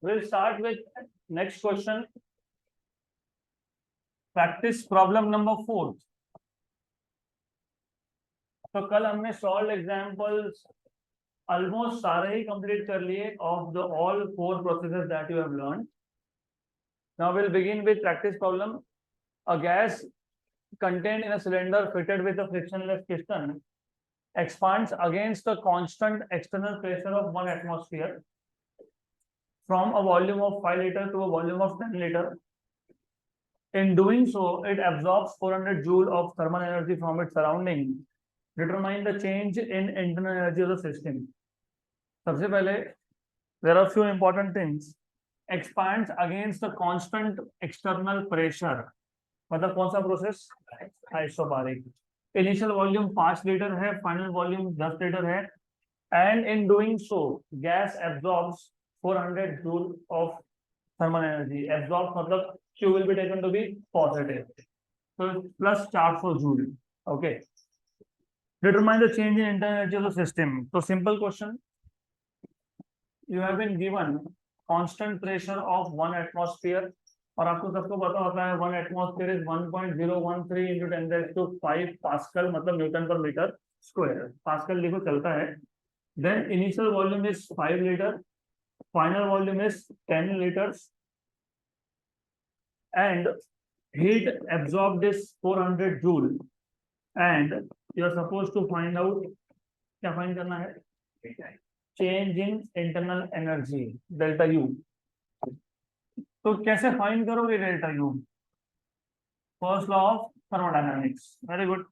We'll start with next question. Practice problem number 4. तो कल हमने सॉल्व एग्जांपल्स ऑलमोस्ट सारे ही कंप्लीट कर लिए of the all 4 processes that you have learn. Now we'll begin with practice problem. A gas contained in a cylinder fitted with a frictionless piston expands against a constant external pressure of 1 atmosphere from a volume of 5 liter to a volume of 10 liter. In doing so, it absorbs 400 joule of thermal energy from its surrounding. Determine the change in internal energy of the system. सबसे पहले there are few important things. Expands against the constant external pressure. मतलब कौन सा process? Isobaric. Initial volume 5 litre है, final volume 10 litre है. And in doing so, gas absorbs 400 joule of thermal energy. Absorbs मतलब Q will be taken to be positive. So plus 400 joule. Okay. Determine the change in internal energy of the system. So simple question. You have been given constant pressure of 1 atmosphere. और आपको सबको पता होता है 1 atmosphere is 1.013 into 10 raised to 5 pascal मतलब Newton पर metre square. Pascal लिखो चलता है. Then initial volume is 5 liter, final volume is 10 liters, and heat absorbed is 400 joule, and you are supposed to find out क्या find करना है? Change in internal energy delta U. तो कैसे find करोगे delta U? First law of thermodynamics. Very good.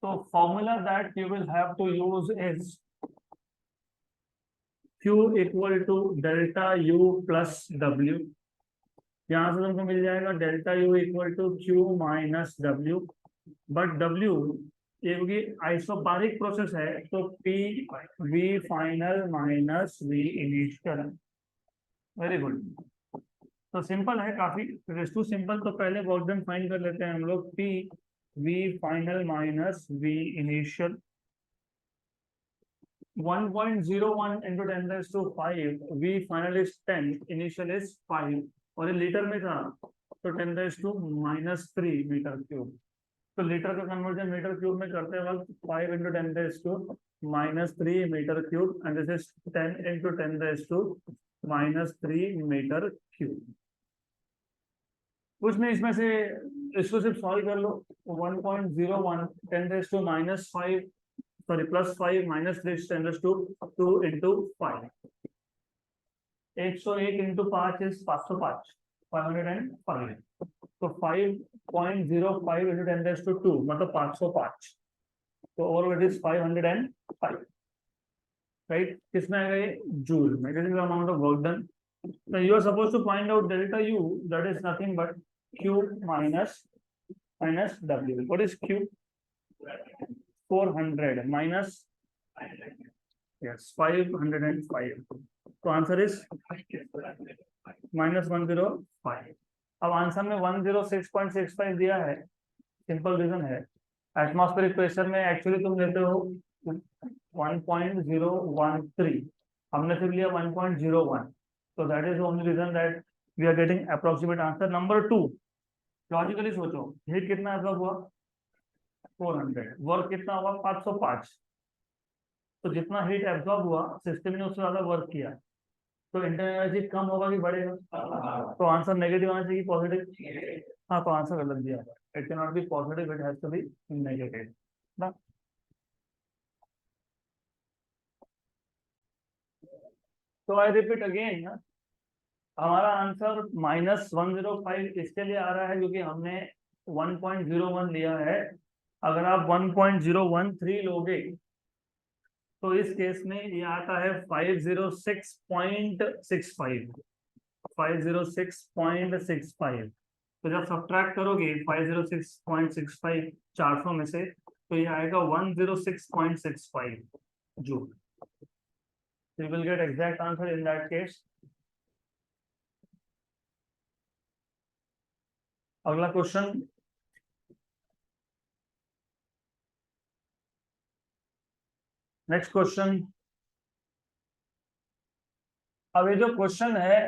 तो formula that you will have to use is Q equal to delta U plus W. यहां से तुमको मिल जाएगा delta U equal to Q minus W. But W क्योंकि isobaric process है तो P V final minus V initial. Very good. तो simple है काफी. Too simple. तो पहले वर्क डन फाइंड कर लेते हैं हम लोग. P V final minus V initial. 1.01 into 10 raised to 5. V final is 10, initial is 5 और ये लीटर में था तो 10 raised to -3 मीटर क्यूब. तो लीटर का कन्वर्जन मीटर क्यूब में करते वक्त 5 into 10 raised to -3 metre cube and this is 10 into 10 raised to -3 metre cube. कुछ नहीं इसमें से, इसको सिर्फ सॉल्व कर लो. 1.01 10 raised to -5 sorry plus 5 minus 3 10 raised to 2 into 5. 101 into 5 is 505. 505. तो 5.05 into 10 raised to 2 मतलब 505. तो ओवर इट इज 505. राइट. किसमें आएगा ये? जूल में. This is the amount of work done. So you are supposed to find out delta U, that is nothing but Q minus W. What is Q? 400 minus yes 505. तो answer is -105. अब answer में 106.65 दिया है. Simple reason है. Atmospheric pressure में actually तुम लेते हो 1.013. हमने फिर लिया 1.01. तो that is only reason that we are getting approximate answer. Number 2. Logically सोचो. हीट कितना एब्जॉर्ब हुआ? 400. वर्क कितना हुआ? 505. तो जितना हीट एब्जॉर्ब हुआ सिस्टम ने उससे ज्यादा वर्क किया तो इंटरनल एनर्जी कम होगा कि बढ़ेगा? तो आंसर नेगेटिव आना चाहिए पॉजिटिव. हाँ तो आंसर गलत दिया. It can not be positive, it has to be negative ना. तो आई रिपीट अगेन, हमारा आंसर -105 इसके लिए आ रहा है क्योंकि हमने 1.01 लिया है. अगर आप 1.013 लोगे तो इस केस में ये आता है 506.65. 506.65. तो जब सब्ट्रैक्ट करोगे 506.65 400 में से तो ये आएगा 106.65 joule. You will get exact answer in that case. अगला क्वेश्चन. Next question. अब ये जो क्वेश्चन है,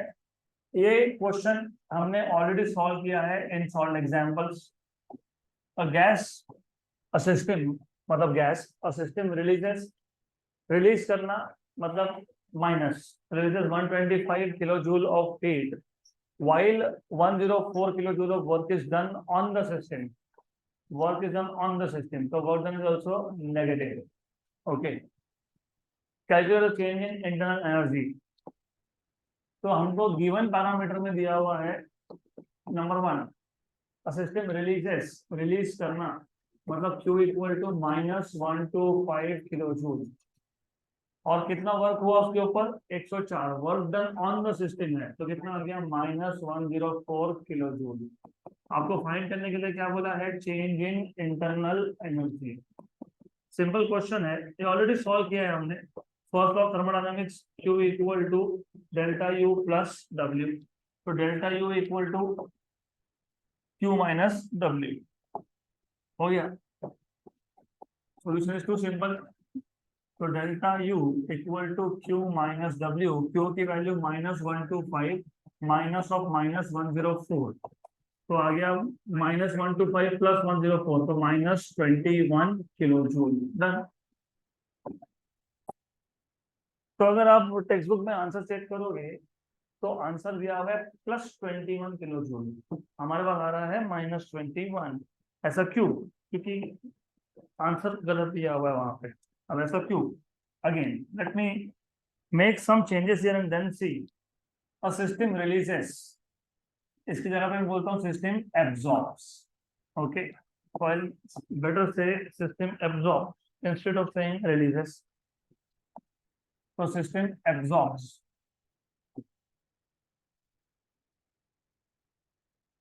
ये क्वेश्चन हमने ऑलरेडी सॉल्व किया है in solve examples. A gas, a system, मतलब गैस, अ सिस्टम रिलीजेस, रिलीज करना मतलब minus, releases 125 kilo joule of heat while 104 kilojoule of work is done on the system. Work is done on the system, so work done is also negative. Okay, calculate the change in internal energy. तो हमको given parameter में दिया हुआ है number 1, system releases, release करना मतलब Q equal to -125 kilo joule, और कितना वर्क हुआ उसके ऊपर 104, work done on the system है तो कितना आ गया -104 किलो जूल। आपको फाइंड करने के लिए क्या बोला है, change in internal energy. Simple question है, ये ऑलरेडी सॉल्व किया है हमने। First law thermodynamics, Q equal to delta U plus W, तो delta U equal to Q minus W हो गया। सॉल्यूशन इज टू सिंपल, तो delta U equal to Q minus W, Q की value -125 minus of -104, तो आ गया -125 plus 104, तो -21 kilo joule. Done. तो अगर आप टेक्स्ट बुक में आंसर चेक करोगे तो आंसर दिया हुआ है +21 किलो जूल, हमारे पास आ रहा है -21। ऐसा क्यों? क्योंकि आंसर गलत दिया हुआ है वहां पे। अब ऐसा क्यों? Again let me make some changes here and then see. A system releases, इसकी जगह पे मैं बोलता हूँ सिस्टम एब्जॉर्ब्स। ओके, बेटर से system absorbs instead of saying releases. तो system absorbs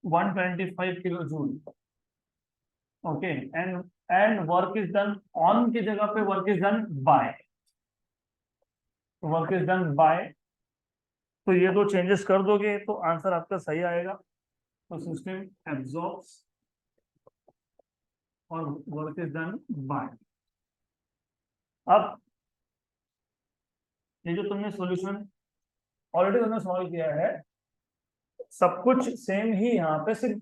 125 kilo joule. Okay, and work is done on की जगह पे work is done by, work is done by, तो ये दो चेंजेस कर दोगे तो आंसर आपका सही आएगा। तो सिस्टम एब्जॉर्ब्स और वर्क इज डन बाय। अब ये जो तुमने सॉल्यूशन ऑलरेडी तुमने सॉल्व किया है, सब कुछ सेम ही यहाँ पे, सिर्फ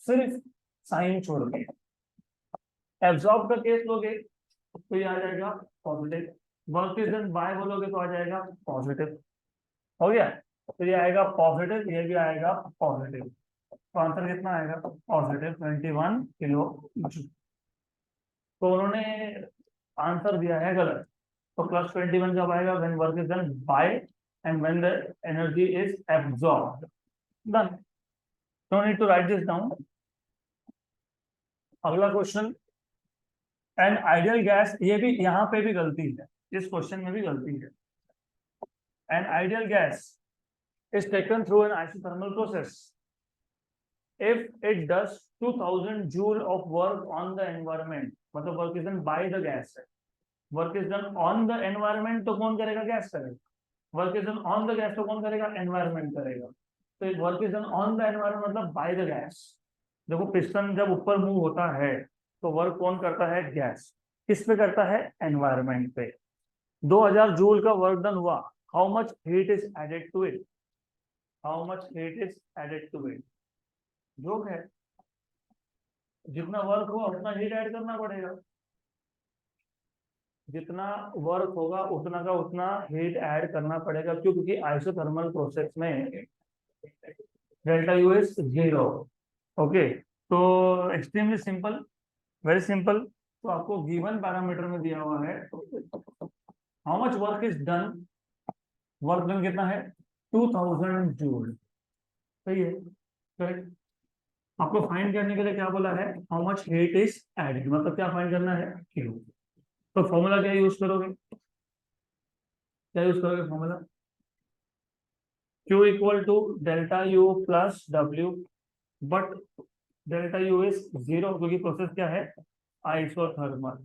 सिर्फ साइन छोड़ के। एब्जॉर्ब का केस लोगे तो ये आ जाएगा positive, work is done bye बोलोगे तो आ जाएगा पॉजिटिव। हो गया, तो ये आएगा पॉजिटिव, ये भी आएगा पॉजिटिव, तो आंसर कितना आएगा पॉजिटिव 21 किलो जूल। तो उन्होंने आंसर दिया है गलत, तो +21 जब आएगा when work is done by and when the energy is absorbed. Done, no need to write this down. अगला क्वेश्चन, एंड आइडियल गैस, ये भी यहाँ पे भी गलती है, इस क्वेश्चन में भी गलती है। And ideal gas is taken through an isothermal process if it does 2000 joule of work on the environment, मतलब work is done by the gas है, work is done on the environment तो कौन करेगा, gas करेगा। Work is done on the gas तो कौन करेगा, environment करेगा। तो work is done on the environment मतलब बाय द गैस। देखो पिस्टन जब ऊपर मूव होता है तो वर्क कौन करता है, गैस। किस पे करता है, एनवायरमेंट पे। 2000 जूल का वर्क डन हुआ, how much heat is added to it, how much heat is added to it, जो है जितना वर्क हुआ उतना हीट ऐड करना पड़ेगा, जितना वर्क होगा उतना का उतना हीट ऐड करना पड़ेगा। क्यों? क्योंकि आइसोथर्मल प्रोसेस में डेल्टा यू इज 0। ओके, तो एक्सट्रीमली सिंपल, वेरी सिंपल। तो आपको गिवन पैरामीटर में दिया हुआ है how much work is done, work done कितना है 2000 जूल, सही है, करेक्ट। आपको फाइंड करने के लिए क्या बोला है, how much heat is added, मतलब क्या फाइंड करना है, क्यू। तो फॉर्मूला क्या यूज करोगे, क्या यूज करोगे formula, Q equal to delta U plus W, but delta U is 0 क्योंकि प्रोसेस क्या है, आइसोथर्मल,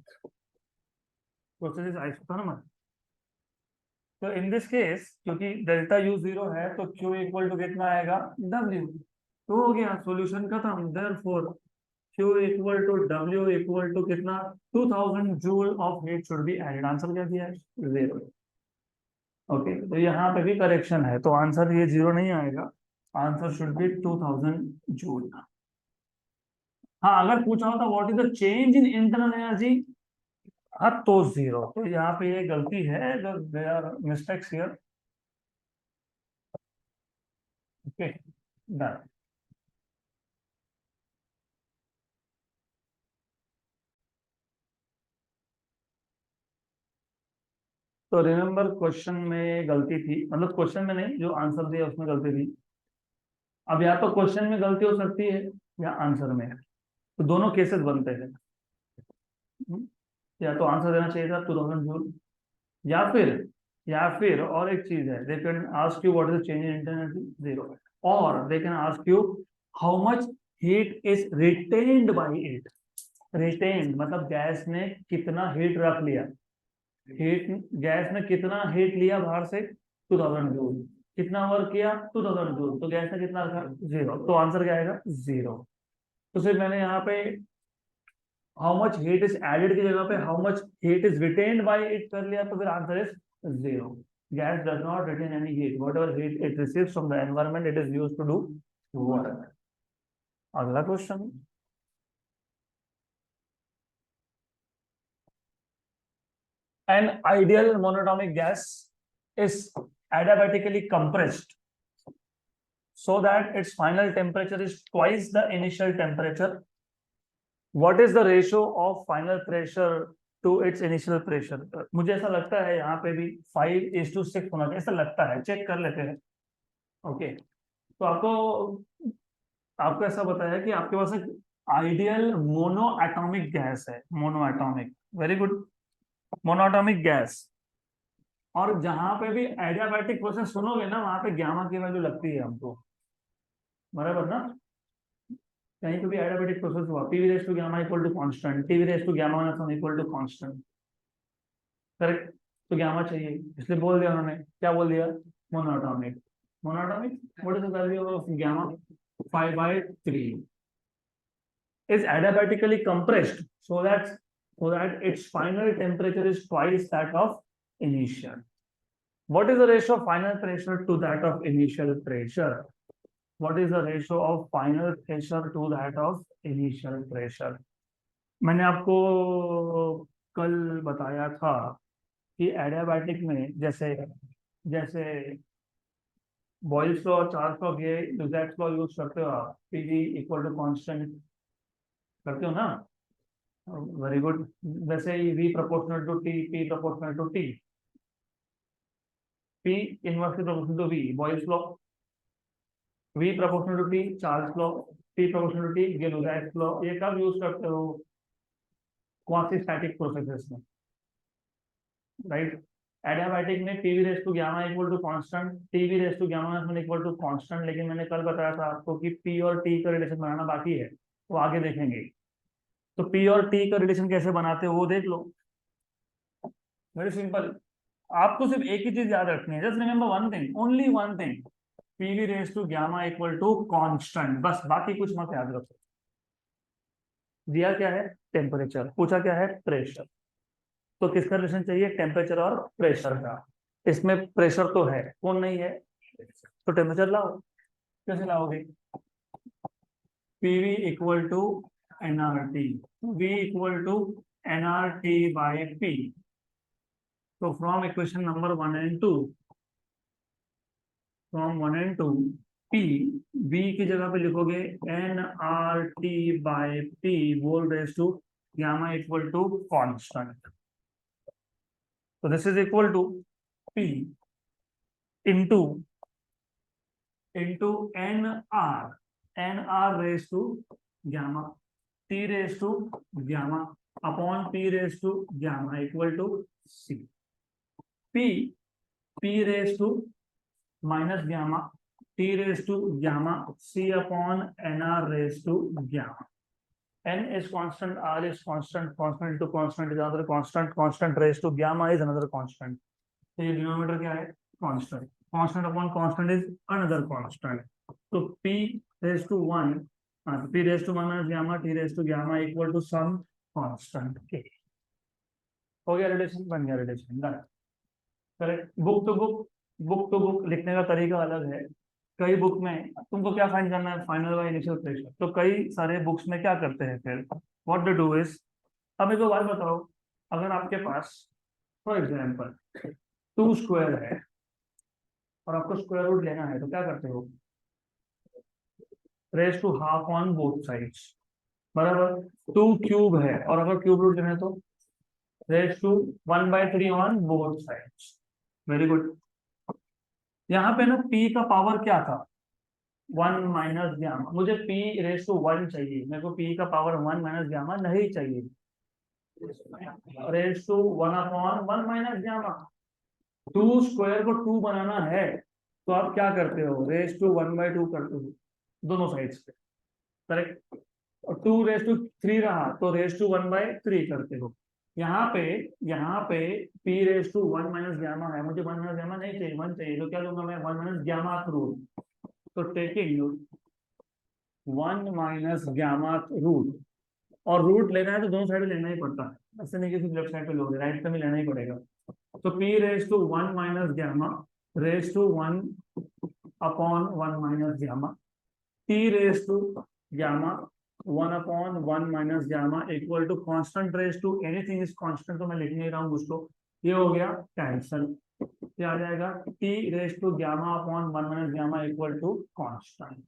प्रोसेस इज आइसोथर्मल। तो इन दिस केस क्योंकि डेल्टा U 0 है तो Q इक्वल टू कितना आएगा, W। तो हो गया सॉल्यूशन खत्म। Therefore Q equal to W equal to कितना, 2000 joule of heat should be added. Answer क्या दिया है, 0। ओके, तो यहाँ पे भी करेक्शन है, तो आंसर ये 0 नहीं आएगा, आंसर शुड बी 2000 जूल। हाँ, अगर पूछा होता what is the change in internal energy, हाँ तो 0, तो यहाँ पे ये गलती है, there are mistakes here. Okay, done. तो रिमेम्बर क्वेश्चन में गलती थी, मतलब क्वेश्चन में नहीं, जो आंसर दिया उसमें गलती थी। अब या तो क्वेश्चन में गलती हो सकती है या आंसर में, तो दोनों केसेस बनते हैं। हम्म, या तो आंसर देना चाहिए था 2000 जूल, या फिर और एक चीज है, they can ask you what is the change in internal energy, 0, और they can ask you how much heat is retained by it. Retained मतलब गैस ने कितना हीट रख लिया, हीट, गैस ने कितना हीट लिया बाहर से, 2000 जूल। कितना वर्क किया, 2000 जूल, तो गैस ने कितना रखा, 0, तो आंसर क्या आएगा, 0। तो सिर्फ मैंने यहाँ पे how much heat is added की जगह पे how much heat is retained by it कर लिया, तो फिर answer is 0। Gas does not retain any heat, whatever heat it receives from the environment it is used to do work. अगला question, an ideal monatomic gas is adiabatically compressed so that its final temperature is twice the initial temperature. What is the ratio of final pressure to its initial pressure? मुझे ऐसा लगता है यहाँ पे भी 5:6 होना चाहिए, ऐसा लगता है, चेक कर लेते हैं। ओके, तो आपको ऐसा बताया कि आपके पास एक आइडियल मोनो एटॉमिक गैस है, mono atomic, very good, mono atomic gas. और जहां पे भी एडियाबैटिक प्रोसेस सुनोगे ना, वहां पे गामा की वैल्यू लगती है हमको, बराबर ना। कहीं पे भी एडियाबैटिक प्रोसेस हुआ, P V raise to gamma equal to constant, T V raise to gamma minus equal to constant, correct. तो गामा चाहिए, इसलिए बोल दिया उन्होंने, क्या बोल दिया, monatomic. Monatomic, what is the value of gamma, 5/3 is adiabatically compressed so that its final temperature is twice that of initial. What is the ratio of final pressure to that of initial pressure? What is the ratio of final pressure to that of initial pressure? मैंने आपको कल बताया था कि adiabatic में जैसे जैसे Boyle's law, Charles law, ड्यूटैक्स लॉ यूज करते हो आप, पीवी इक्वल टू कांस्टेंट करते हो ना, वेरी गुड। वैसे ही V proportional to T, P proportional to T, P inversely proportional to V, Boyle's law, V proportional to T, Charles law, T proportional to T, ड्यूटैक्स law. ये कब use करते हो, क्वासी स्टैटिक प्रोसेसेस में, right. Adiabatic में P V raise to gamma equal to constant, T V raise to gamma equal to constant, लेकिन मैंने कल बताया था आपको कि पी और टी का रिलेशन बनाना बाकी है, वो आगे देखेंगे। तो पी और टी का रिलेशन कैसे बनाते हो वो देख लो, वेरी सिंपल। आपको सिर्फ एक ही चीज याद रखनी है, just remember one thing, only one thing, P V raise to gamma equal to constant, बस, बाकी कुछ मत याद रखो। दिया क्या है, टेम्परेचर, पूछा क्या है, प्रेशर, तो किसका रिलेशन चाहिए, टेम्परेचर और प्रेशर का। इसमें प्रेशर तो है, कौन नहीं है, तो टेम्परेचर लाओ। कैसे लाओगे, P V equal to N R T, V equal to N R T by P. तो फ्रॉम इक्वेशन नंबर 1 and 2, फ्रॉम 1 and 2, पी, बी की जगह पे लिखोगे N R T by P whole raise to gamma equal to constant. तो this is equal to P into N R raise to gamma, T raise to gamma upon P raise to gamma equal to C. P, P raise to minus gamma, T raise to gamma, C upon N R raise to gamma. n is constant, r is constant, constant to constant is another constant, constant raised to gamma is another constant. तो ये denominator क्या है, constant, constant upon constant is another constant. तो p raise to 1, p raise to 1 minus gamma, t raise to gamma equal to some constant के। हो गया relation, बन गया relation, done. Correct. Book to book लिखने का तरीका अलग है। कई बुक में तुमको क्या फाइंड करना है, फाइनल बाय इनिशियल प्रेशर। तो कई सारे बुक्स में क्या करते हैं फिर, व्हाट दे डू इज, अब मेरे को बात बताओ, अगर आपके पास फॉर एग्जाम्पल 2 स्क्वायर है और आपको स्क्वायर रूट लेना है, तो क्या करते हो, raise to half on both sides, बराबर। 2 क्यूब है और अगर क्यूब रूट लेना है तो raise to 1/3 on both sides. Very good. यहाँ पे ना p का पावर क्या था, 1 - गामा। मुझे p रेज टू 1 चाहिए, मेरे को p का पावर 1 - गामा नहीं चाहिए। Raise to 1/1 - gamma. 2 स्क्वायर को 2 बनाना है तो आप क्या करते हो, रेज टू 1/2 करते हो दोनों साइड्स पे, करेक्ट। और 2 रेज टू 3 रहा तो रेज टू 1/3 करते हो। यहाँ पे p रेज टू 1 - गामा है, मुझे 1 - गामा नहीं चाहिए, 1 चाहिए, तो क्या लूंगा मैं, 1 - गामा रूट। तो टेकिंग 1 - गामा रूट, और रूट लेना है तो दोनों साइड लेना ही पड़ता है, ऐसे नहीं कि सिर्फ लेफ्ट साइड पे लोगे, राइट पे भी लेना ही पड़ेगा। तो p raise to 1 - gamma raise to 1/1 - gamma, t raise to gamma 1/1 - gamma equal to constant raise to anything is constant, तो मैं लिख नहीं रहा हूँ उसको, ये हो गया कैंसल। क्या आ जाएगा, t raise to gamma upon 1 - gamma equal to constant.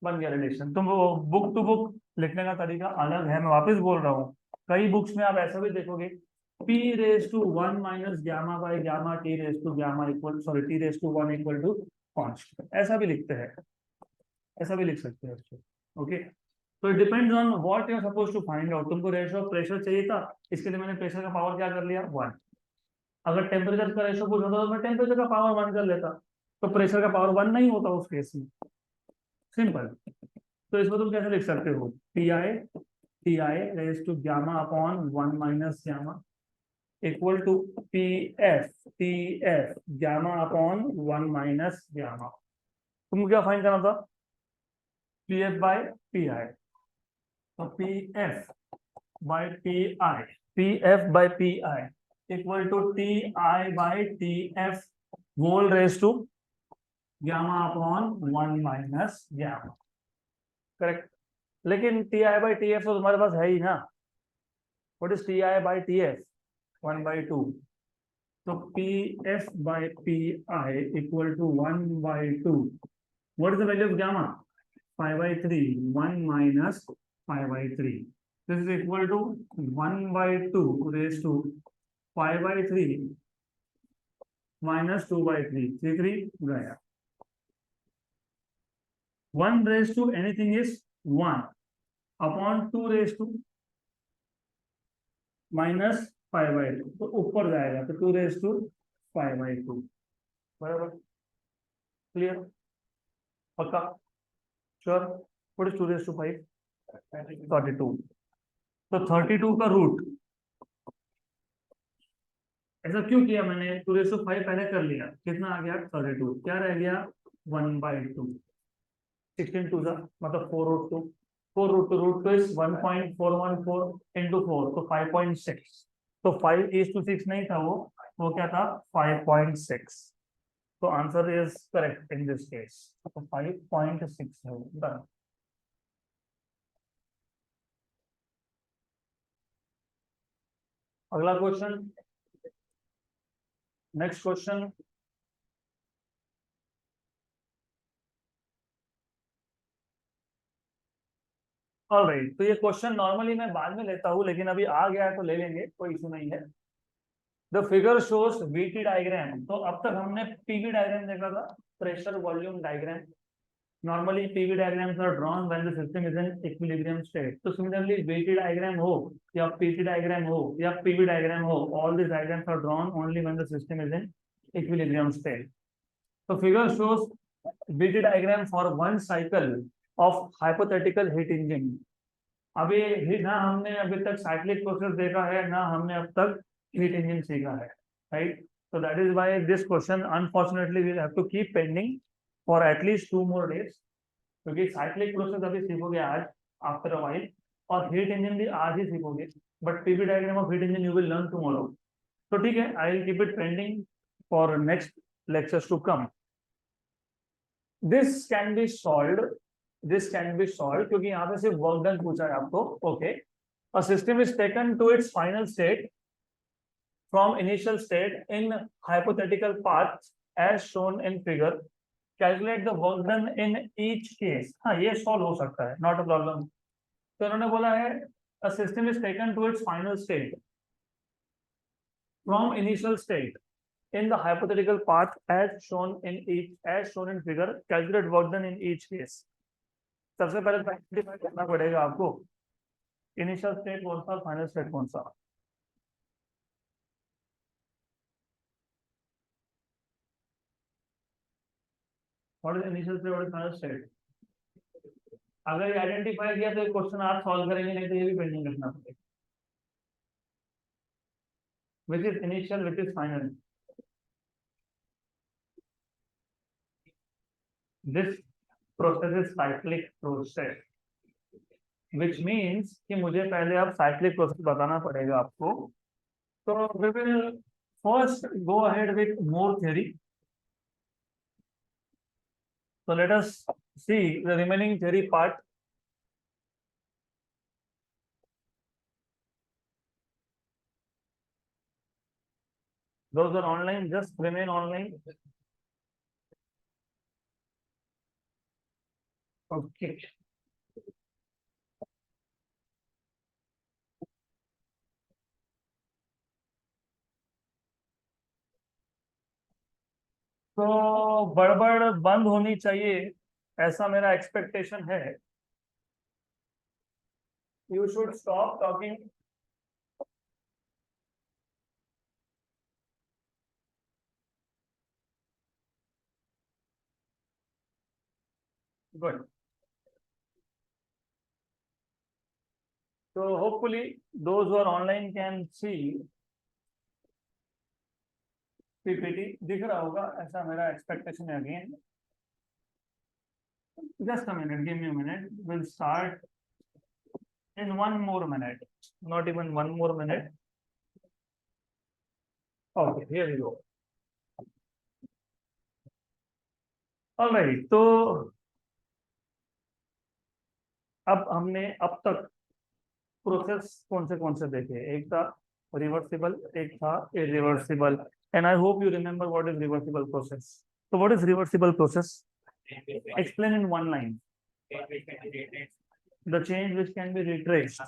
बन गया रिलेशन। तुम बुक टू बुक लिखने का तरीका अलग है, मैं वापस बोल रहा हूँ। कई बुक्स में आप ऐसा भी देखोगे, p raise to 1 - gamma gamma t raise to gamma equal, sorry, t raise to 1 equal to constant, ऐसा भी लिखते हैं, ऐसा भी लिख सकते हैं उसको। ओके, तो it depends on what you are suppose to find out. तुमको रेशो ऑफ प्रेशर चाहिए था, इसके लिए मैंने प्रेशर का पावर क्या कर लिया, 1। अगर टेम्परेचर का रेशो पूछा था तो मैं टेम्परेचर का पावर 1 कर लेता, तो प्रेशर का पावर 1 नहीं होता उस केस में, सिंपल। तो इसको तुम कैसे लिख सकते हो, T I raise to gamma upon 1 - gamma equal to T F gamma upon 1 - gamma. तुमको क्या फाइंड करना था, P F by P I. तो P F by P I equal to T I T F whole raise to gamma upon 1 - gamma, correct. लेकिन T I T F तो तुम्हारे पास है ही ना, what is T I T F, 1/2। तो P F by P I equal to 1/2। What is the value of gamma, 5/3, 1 - 5/3। This is equal to 1/2 raised to 5/3 minus 2/3, 3 गया। 1 raised to anything is 1 upon 2 raised to minus 5/2, तो ऊपर जाएगा, तो 2 raised to 5/2, बराबर, clear, पक्का, sure. What is 2 raised to 5, 32। तो 32 का root, ऐसा क्यों किया मैंने, 2 raised to 5 पहले कर लिया, कितना आ गया 32, क्या रह गया 1/2। 16 टू सा मतलब 4√2, 4√2 इज 1.414 इंटू 4, तो 5.6। तो 5:6 नहीं था वो क्या था, 5.6। तो answer is correct in this case, तो 5.6 है वो, डन। अगला क्वेश्चन, नेक्स्ट क्वेश्चन। ऑलराइट, तो ये क्वेश्चन नॉर्मली मैं बाद में लेता हूँ, लेकिन अभी आ गया है तो ले लेंगे, कोई इशू नहीं है। The figure shows VT diagram. तो अब तक हमने पीवी डायग्राम देखा था, pressure volume diagram. Normally PV diagrams are drawn when the system is in equilibrium state. So similarly VT diagram हो या PT diagram हो या PV diagram हो, all these diagrams are drawn only when the system is in equilibrium state. So figure shows VT diagram for one cycle of hypothetical heat engine. अभी ना हमने अभी तक साइक्लिक प्रोसेस देखा है, ना हमने अब तक हीट इंजन सीखा है, right. So that is why this question unfortunately we'll have to keep pending for at least 2 more days, क्योंकि साइक्लिक प्रोसेस अभी सीखोगे आज आफ्टर अ वाइल, और हीट इंजन भी आज ही सीखोगे, but PV diagram of heat engine you will learn tomorrow. तो ठीक है, I will keep it pending for next lectures to come. This can be solved. This can be solved क्योंकि यहाँ पे सिर्फ वर्क डन पूछा है आपको. Okay. A system is taken to its final state from initial state in hypothetical paths as shown in figure. Calculate the work done in each case. हाँ, ये solve हो सकता है, not a problem. तो उन्होंने बोला है a system is taken to its final state from initial state in the hypothetical path as shown in figure. Calculate work done in each case. सबसे पहले आइडेंटिफाई करना पड़ेगा आपको इनिशियल स्टेट कौन सा, फाइनल स्टेट कौन सा. What is initial state, what is final state. अगर ये आइडेंटिफाई किया तो ये क्वेश्चन आप सॉल्व करेंगे, नहीं तो ये भी पेंडिंग रखना पड़ेगा. Which is initial, which is final. This process is cyclic process, which means कि मुझे पहले आप cyclic process बताना पड़ेगा आपको. So we will first go ahead with more theory. So let us see the remaining theory part. Those are online, just remain online. Okay. तो बड़बड़ बंद होनी चाहिए, ऐसा मेरा एक्सपेक्टेशन है. You should stop talking. Good. So hopefully those who are online can see PPT. दिख रहा होगा, ऐसा मेरा एक्सपेक्टेशन है. Again just a minute, give me a minute. We'll start in 1 more minute, not even 1 more minute. Okay, here we go. All right, तो अब हमने अब तक प्रोसेस कौन से देखे. एक था रिवर्सिबल, एक था irreversible. And I hope you remember what is reversible process. तो what is reversible process? Explain in one line. The change which can be retraced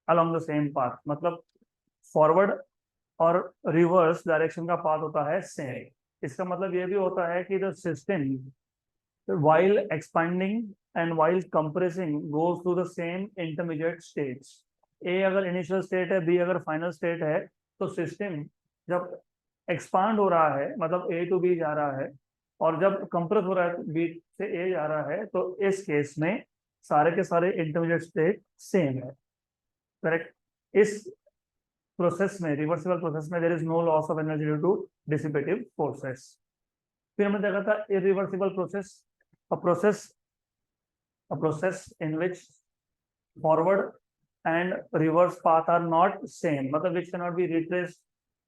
along the same path. मतलब फॉरवर्ड और रिवर्स डायरेक्शन का path होता है same. इसका मतलब ये भी होता है कि the system while expanding and while compressing goes through the same intermediate states. A अगर इनिशियल स्टेट है, B अगर फाइनल स्टेट है, तो सिस्टम जब एक्सपांड हो रहा है मतलब A to B जा रहा है, और जब कंप्रेस हो रहा है B से A जा रहा है, तो इस केस में सारे के सारे इंटरमीडिएट स्टेट सेम है. करेक्ट. इस प्रोसेस में, रिवर्सिबल प्रोसेस में, there is no loss of energy due to dissipative forces. फिर हमने देखा था irreversible process, a process in which forward and reverse path are not same, मतलब which cannot be retraced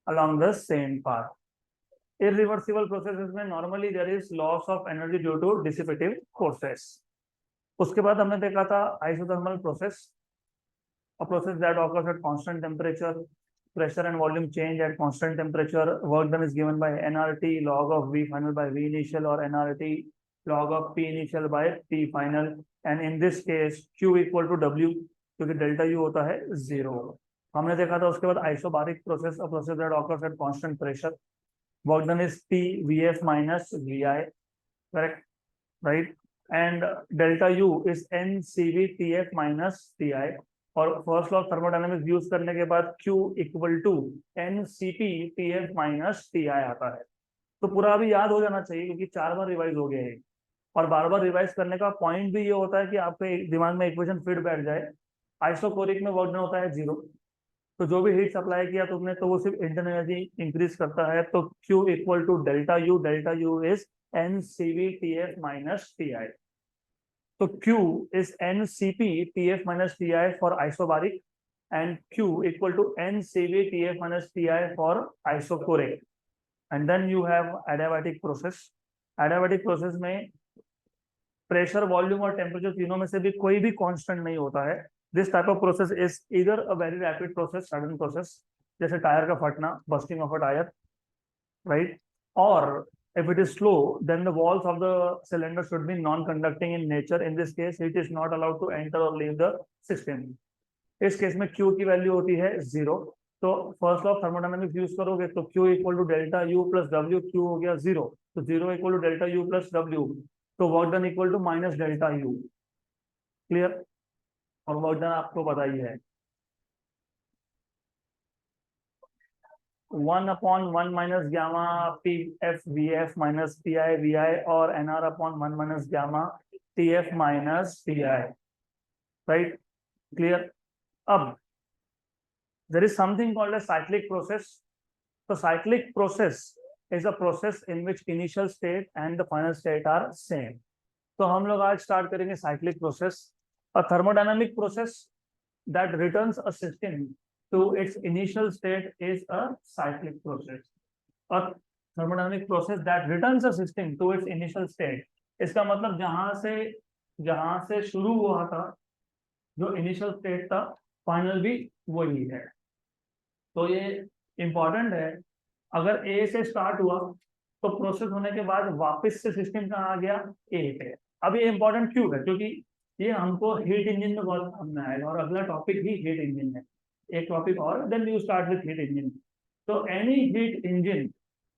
along the same path. Irreversible processes में normally there is loss of energy due to dissipative forces. उसके बाद हमने देखा था isothermal process, a process that occurs at constant temperature, pressure and volume change at constant temperature. Work done is given by nRT log of V final by V initial, or nRT log of P initial by P final. And in this case Q equal to W, क्योंकि delta U होता है 0. हमने देखा था उसके बाद isobaric process, a process that occurs at constant pressure. Work done is P Vf minus Vi. Correct, right? And delta U is NCV Tf minus Ti. और first law thermodynamics use करने के बाद Q equal to NCP Tf माइनस Ti आता है. तो पूरा अभी याद हो जाना चाहिए, क्योंकि 4 बार रिवाइज हो गया है. और बार बार रिवाइज करने का पॉइंट भी ये होता है कि आपके दिमाग में इक्वेशन फिट बैठ जाए. आइसोकोरिक में वर्क डन होता है 0, तो जो भी हीट सप्लाई किया तुमने तो वो सिर्फ इंटरनल एनर्जी इंक्रीज करता है. तो Q equal to delta U is NCV Tf माइनस Ti. तो Q is NCP Tf minus Ti for isobaric, and Q equal to NCV Tf minus Ti for isochoric. And then you have adiabatic process. Adiabatic process में pressure, volume और temperature तीनों में से भी कोई भी कांस्टेंट नहीं होता है। This type of process is इधर a very rapid process, sudden process, जैसे टायर का फटना, bursting of a tyre, right? और if it is slow, then the walls of the cylinder should be non-conducting in nature. In this case, it is not allowed to enter or leave the system. इस case में Q की value होती है 0। तो first law of thermodynamics use करोगे तो Q equal to delta U plus W, Q हो गया 0, तो 0 equal to delta U plus W, तो work done equal to minus delta U। Clear? और वर्क डन आपको पता ही है 1/1 minus gamma P F V F minus P I V I और NR/1 minus gamma T F minus P आई, right? Clear? अब there is something called a cyclic process. So cyclic process is a process in which initial state and the final state are same. तो हम लोग आज start करेंगे cyclic process, a thermodynamic process that returns a system to its initial state is a cyclic process. A thermodynamic process that returns a system to its initial state, इसका मतलब जहां से शुरू हुआ था, जो इनिशियल स्टेट था, फाइनल भी वही है। तो ये इंपॉर्टेंट है। अगर ए से स्टार्ट हुआ तो प्रोसेस होने के बाद वापस से सिस्टम कहाँ आ गया? ए पे। अब ये इंपॉर्टेंट क्यों है? क्योंकि ये हमको हीट इंजन में बहुत काम में आएगा और अगला टॉपिक ही हीट इंजन है। एक टॉपिक और, then you start with heat engine. तो एनी हीट इंजन,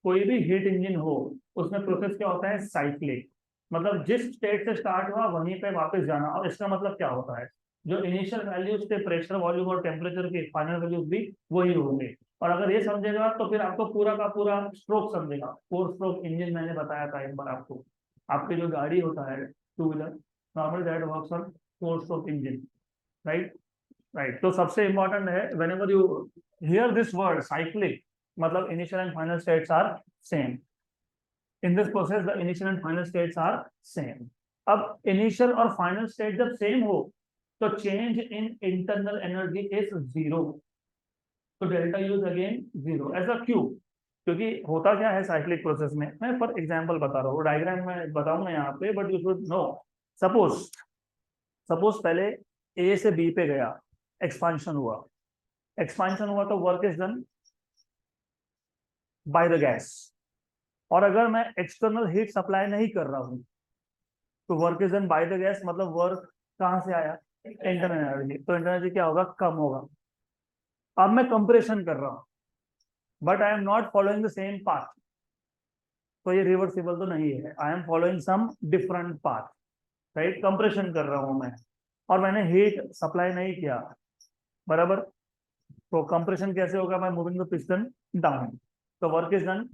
कोई भी हीट इंजन हो, उसमें प्रोसेस क्या होता है? साइक्लिक। मतलब जिस स्टेट से स्टार्ट हुआ वहीं पे वापस जाना। और इसका मतलब क्या होता है? जो इनिशियल वैल्यूज थे प्रेशर, वॉल्यूम और टेम्परेचर के, फाइनल वैल्यूज भी वही होंगे। और अगर ये समझेगा तो फिर आपको पूरा का पूरा स्ट्रोक समझेगा। 4 स्ट्रोक इंजन मैंने बताया था एक बार आपको। आपकी जो गाड़ी होता है two wheeler, normal that works on 4 stroke engine, right? Right. तो सबसे इंपॉर्टेंट है, whenever you hear this word cyclic, मतलब initial and final states are same. In this process the initial and final states are same. अब initial और final state जब same हो तो change in internal energy is 0। तो delta U is again 0 as a Q. क्योंकि होता क्या है साइक्लिक प्रोसेस में, मैं फॉर एग्जांपल बता रहा हूँ, डायग्राम में बताऊंगा यहाँ पे, but you should know. Suppose पहले ए से बी पे गया, एक्सपांशन हुआ। तो work is done by the gas. और अगर मैं एक्सटर्नल हीट सप्लाई नहीं कर रहा हूँ तो work is done by the gas, मतलब वर्क कहाँ से आया? Internal energy. तो इंटरनल एनर्जी क्या होगा? कम होगा। अब मैं कंप्रेशन कर रहा हूं, but I am not following the same path, तो ये रिवर्सिबल तो नहीं है। I am following some different path, right? Compression कर रहा हूं मैं और मैंने हीट सप्लाई नहीं किया, बराबर? तो कंप्रेशन कैसे होगा? मैं मूविंग द पिस्टन डाउन, तो work is done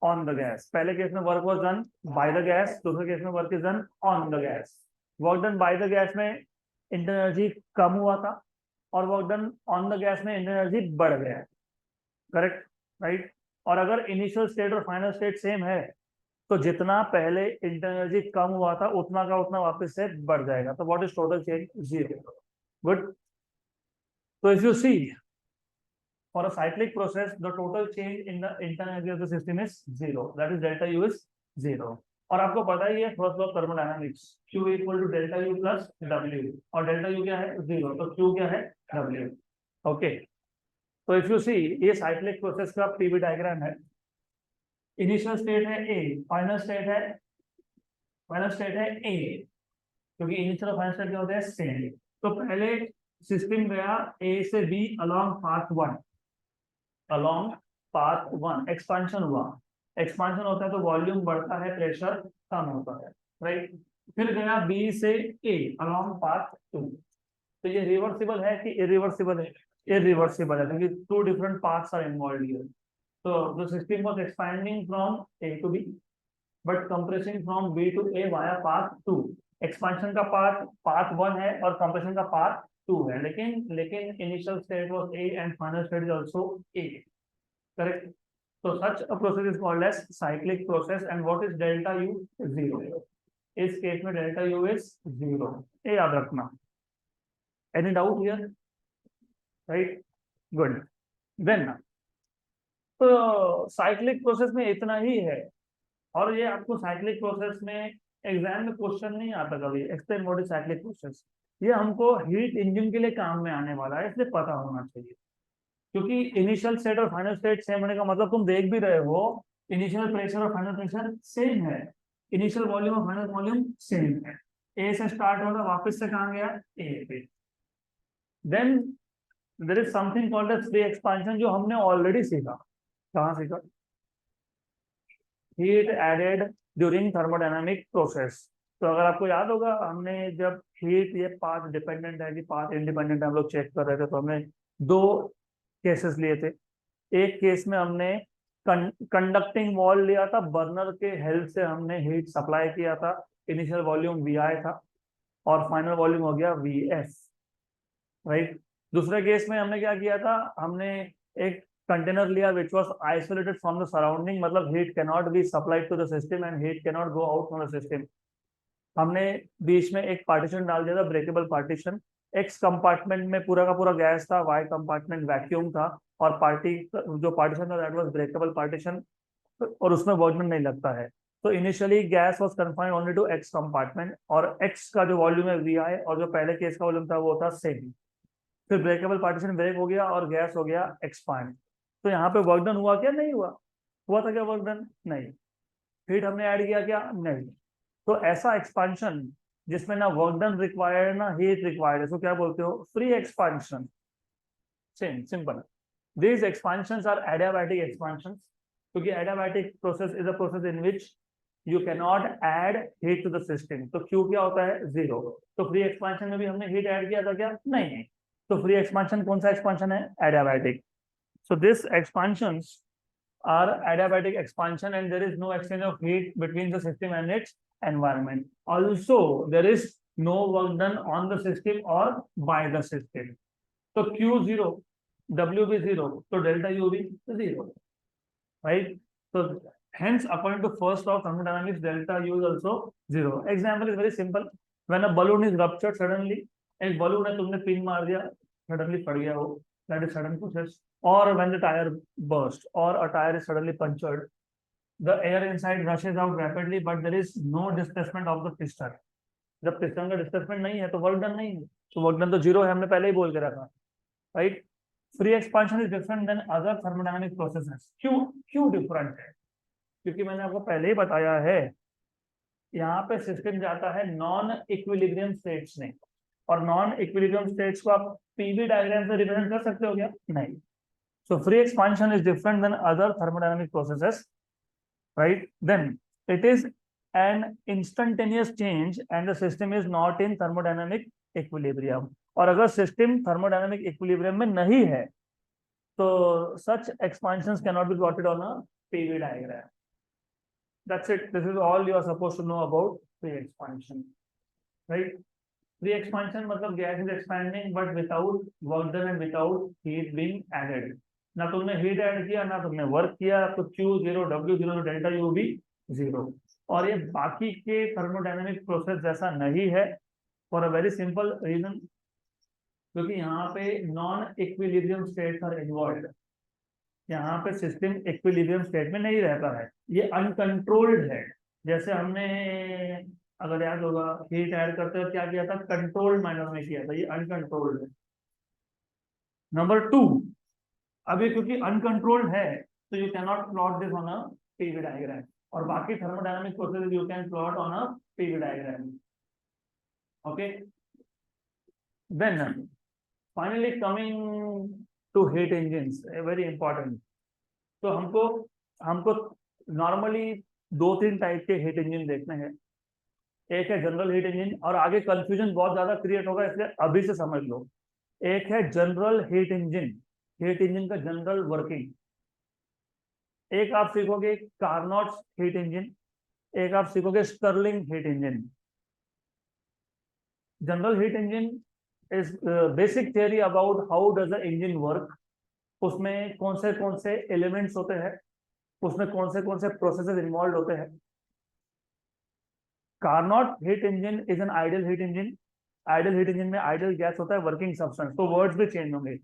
on the gas. पहले केस में work was done by the gas, दूसरे केस में work is done on the gas. Work done by the gas में इंटरनल एनर्जी कम हुआ था और work done on the gas में internal energy बढ़ गया। Correct, right? और अगर इनिशियल स्टेट और फाइनल स्टेट सेम है तो जितना पहले इंटरनल एनर्जी कम हुआ था उतना का उतना वापस से बढ़ जाएगा। तो what is total change? 0। Good. तो if you see for a cyclic process the total change in the internal energy of the system is 0, that is delta U is 0। और आपको पता ही है first law of thermodynamics, Q equal to delta U plus W, और delta U क्या है? 0, तो Q क्या है? W। ओके। तो इफ यू सी, ये साइक्लिक प्रोसेस का पीवी डायग्राम है। इनिशियल स्टेट है ए, फाइनल स्टेट है ए, क्योंकि इनिशियल और फाइनल स्टेट क्या होते हैं? सेम। तो पहले सिस्टम गया ए से बी अलोंग पाथ 1, एक्सपांशन हुआ। एक्सपांशन होता है तो वॉल्यूम बढ़ता है, प्रेशर कम होता है, राइट? फिर गया बी से ए अलोंग पाथ 2। तो ये रिवर्सिबल है कि इरिवर्सिबल है? इरिवर्सिबल है, क्योंकि 2 different paths are involved here. तो the system was expanding from A to B but compressing from B to A via path 2। Expansion का पाथ 1 है और कंप्रेशन का पाथ 2 है, लेकिन initial state was A and final state is also A. Correct. So such a process is called as cyclic process, and what is delta U? 0. इस case में delta U is 0, ये याद रखना। Any doubt here? Right? Good. Then तो cyclic process में इतना ही है। और ये आपको साइक्लिक प्रोसेस में एग्जाम में क्वेश्चन नहीं आता कभी, explain what is cyclic process. ये हमको हीट इंजन के लिए काम में आने वाला है, इसलिए पता होना चाहिए। क्योंकि इनिशियल स्टेट और फाइनल स्टेट सेम होने का मतलब तुम देख भी रहे हो, इनिशियल प्रेशर और फाइनल प्रेशर सेम है, इनिशियल वॉल्यूम और फाइनल वॉल्यूम सेम है। ए से स्टार्ट होगा, वापस से कहाँ गया, ए पे। Then there is something called as free expansion, जो हमने ऑलरेडी सीखा। कहाँ सीखा? Heat added during thermodynamic process. तो अगर आपको याद होगा, हमने जब हीट ये पाथ डिपेंडेंट है कि पाथ इंडिपेंडेंट हम लोग चेक कर रहे थे, तो हमने दो केसेस लिए थे। एक केस में हमने कंडक्टिंग वॉल लिया था, बर्नर के हेल्प से हमने हीट सप्लाई किया था, इनिशियल वॉल्यूम वी आई था और फाइनल वॉल्यूम हो गया वी एस, राइट। दूसरे केस में हमने क्या किया था, हमने एक कंटेनर लिया which was isolated from the surrounding, मतलब heat can not be supplied to the system and heat can not go out from the system. हमने बीच में एक पार्टीशन डाल दिया था, ब्रेकेबल पार्टीशन। एक्स कंपार्टमेंट में पूरा का पूरा गैस था, वाई कंपार्टमेंट वैक्यूम था, और पार्टी जो पार्टीशन था दैट वाज ब्रेकेबल पार्टीशन, और उसमें वॉल्यूम नहीं लगता है। तो initially gas was confined only to X compartment, और एक्स का जो वॉल्यूम है वी आई, और जो पहले केस का वॉल्यूम था वो था सेम। फिर ब्रेकेबल पार्टीशन ब्रेक हो गया और गैस हो गया एक्सपांड। तो यहाँ पे वर्क डन हुआ क्या, नहीं हुआ? हुआ था क्या वर्क डन? नहीं। हीट हमने ऐड किया क्या? नहीं। तो ऐसा एक्सपांशन जिसमें ना वर्क डन रिक्वायर्ड ना हीट रिक्वायर्ड, इसको क्या बोलते हो? Free expansion. Same simple. These expansions are adiabatic expansions, क्योंकि adiabatic process is a process in which you cannot add heat to the system। तो Q क्या होता है? जीरो। तो फ्री एक्सपांशन में भी हमने हीट ऐड किया था क्या? नहीं। तो फ्री एक्सपांशन कौन सा एक्सपांशन है? Adiabatic. So this expansions are adiabatic expansion and there is no exchange of heat between the system and its environment. Also, there is no work done on the system or by the system. तो Q zero, W भी zero, तो delta U भी zero, right? So hence, according to first law of thermodynamics, delta U is also zero. Example is very simple. When a balloon is ruptured suddenly, एक balloon है, तुमने pin मार दिया, suddenly फट गया वो, that is sudden process. Or when the tire burst, or a tire is suddenly punctured, the air inside rushes out rapidly, but there is no displacement of the piston. जब piston का displacement नहीं है तो work done नहीं है, तो work done तो zero है, हमने पहले ही बोल के रखा, right. Free expansion is different than other thermodynamic processes. क्यों? क्यों डिफरेंट है? क्योंकि मैंने आपको पहले ही बताया है, यहाँ पे सिस्टम जाता है नॉन इक्विलिब्रियम स्टेट्स में, और नॉन इक्विलिब्रियम स्टेट्स को आप पीवी डायग्राम से रिप्रेजेंट कर सकते हो क्या? नहीं। So free expansion is different than other thermodynamic processes, right? Then it is an instantaneous change and the system is not in thermodynamic equilibrium. और अगर system thermodynamic equilibrium में नहीं है, तो such expansions cannot be plotted on a PV diagram. That's it. This is all you are supposed to know about free expansion, right? Free expansion मतलब gas is expanding but without work done and without heat being added. ना तुमने heat add किया ना तुमने work किया, तो Q zero, W zero, delta U भी zero. और ये बाकी के थर्मोडायनेमिक प्रोसेस जैसा नहीं है, for a very simple reason, क्योंकि यहाँ पे non equilibrium states are involve. यहाँ पे सिस्टम इक्विलिब्रियम स्टेट में नहीं रहता है, ये अनकंट्रोल्ड है। जैसे हमने, अगर याद होगा, हीट ऐड करते हुए क्या किया था? कंट्रोल्ड मैनर में किया था, ये अनकंट्रोल्ड है। नंबर टू, अभी क्योंकि अनकंट्रोल्ड है, तो you can not plot this on a PV diagram, और बाकी thermodynamic process you can plot on a PV diagram. Okay, then finally coming to heat engines, very important. तो हमको हमको नॉर्मली दो तीन टाइप के हीट इंजन देखने हैं। एक है जनरल हीट इंजन, और आगे कंफ्यूजन बहुत ज्यादा क्रिएट होगा, इसलिए अभी से समझ लो। एक है general heat engine, heat engine का जनरल वर्किंग। एक आप सीखोगे कार्नोट हीट इंजन, एक आप सीखोगे Stirling heat engine. General heat engine is basic theory about how does the engine work, उसमें कौन से एलिमेंट्स होते हैं, उसमें कौन से प्रोसेसेस इन्वॉल्व होते हैं। Carnot heat engine is an ideal heat engine. Ideal heat engine में आइडियल गैस होता है, वर्किंग सब्सटेंस, तो वर्ड्स भी चेंज होंगे।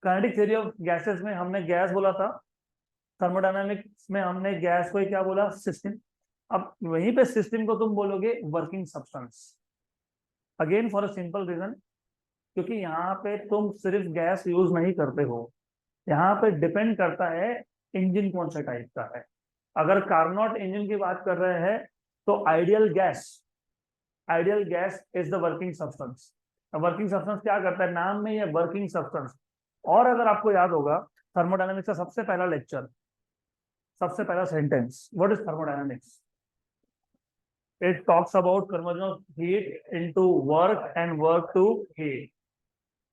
काइनेटिक थ्योरी ऑफ गैसेस में हमने गैस बोला था, थर्मोडायनामिक्स में हमने गैस को क्या बोला, सिस्टम। अब वहीं पे सिस्टम को तुम बोलोगे working substance, again for a simple reason, क्योंकि यहाँ पे तुम सिर्फ गैस यूज नहीं करते हो, यहाँ पे डिपेंड करता है इंजन कौन से टाइप का है। अगर कार्नोट इंजन की बात कर रहे हैं तो ideal gas is the working substance. Working substance क्या करता है, नाम में ये वर्किंग सब्सटेंस। और अगर आपको याद होगा थर्मोडायनामिक्स का सबसे पहला लेक्चर, सबसे पहला sentence, what is thermodynamics? It talks about conversion of heat into work and work to heat.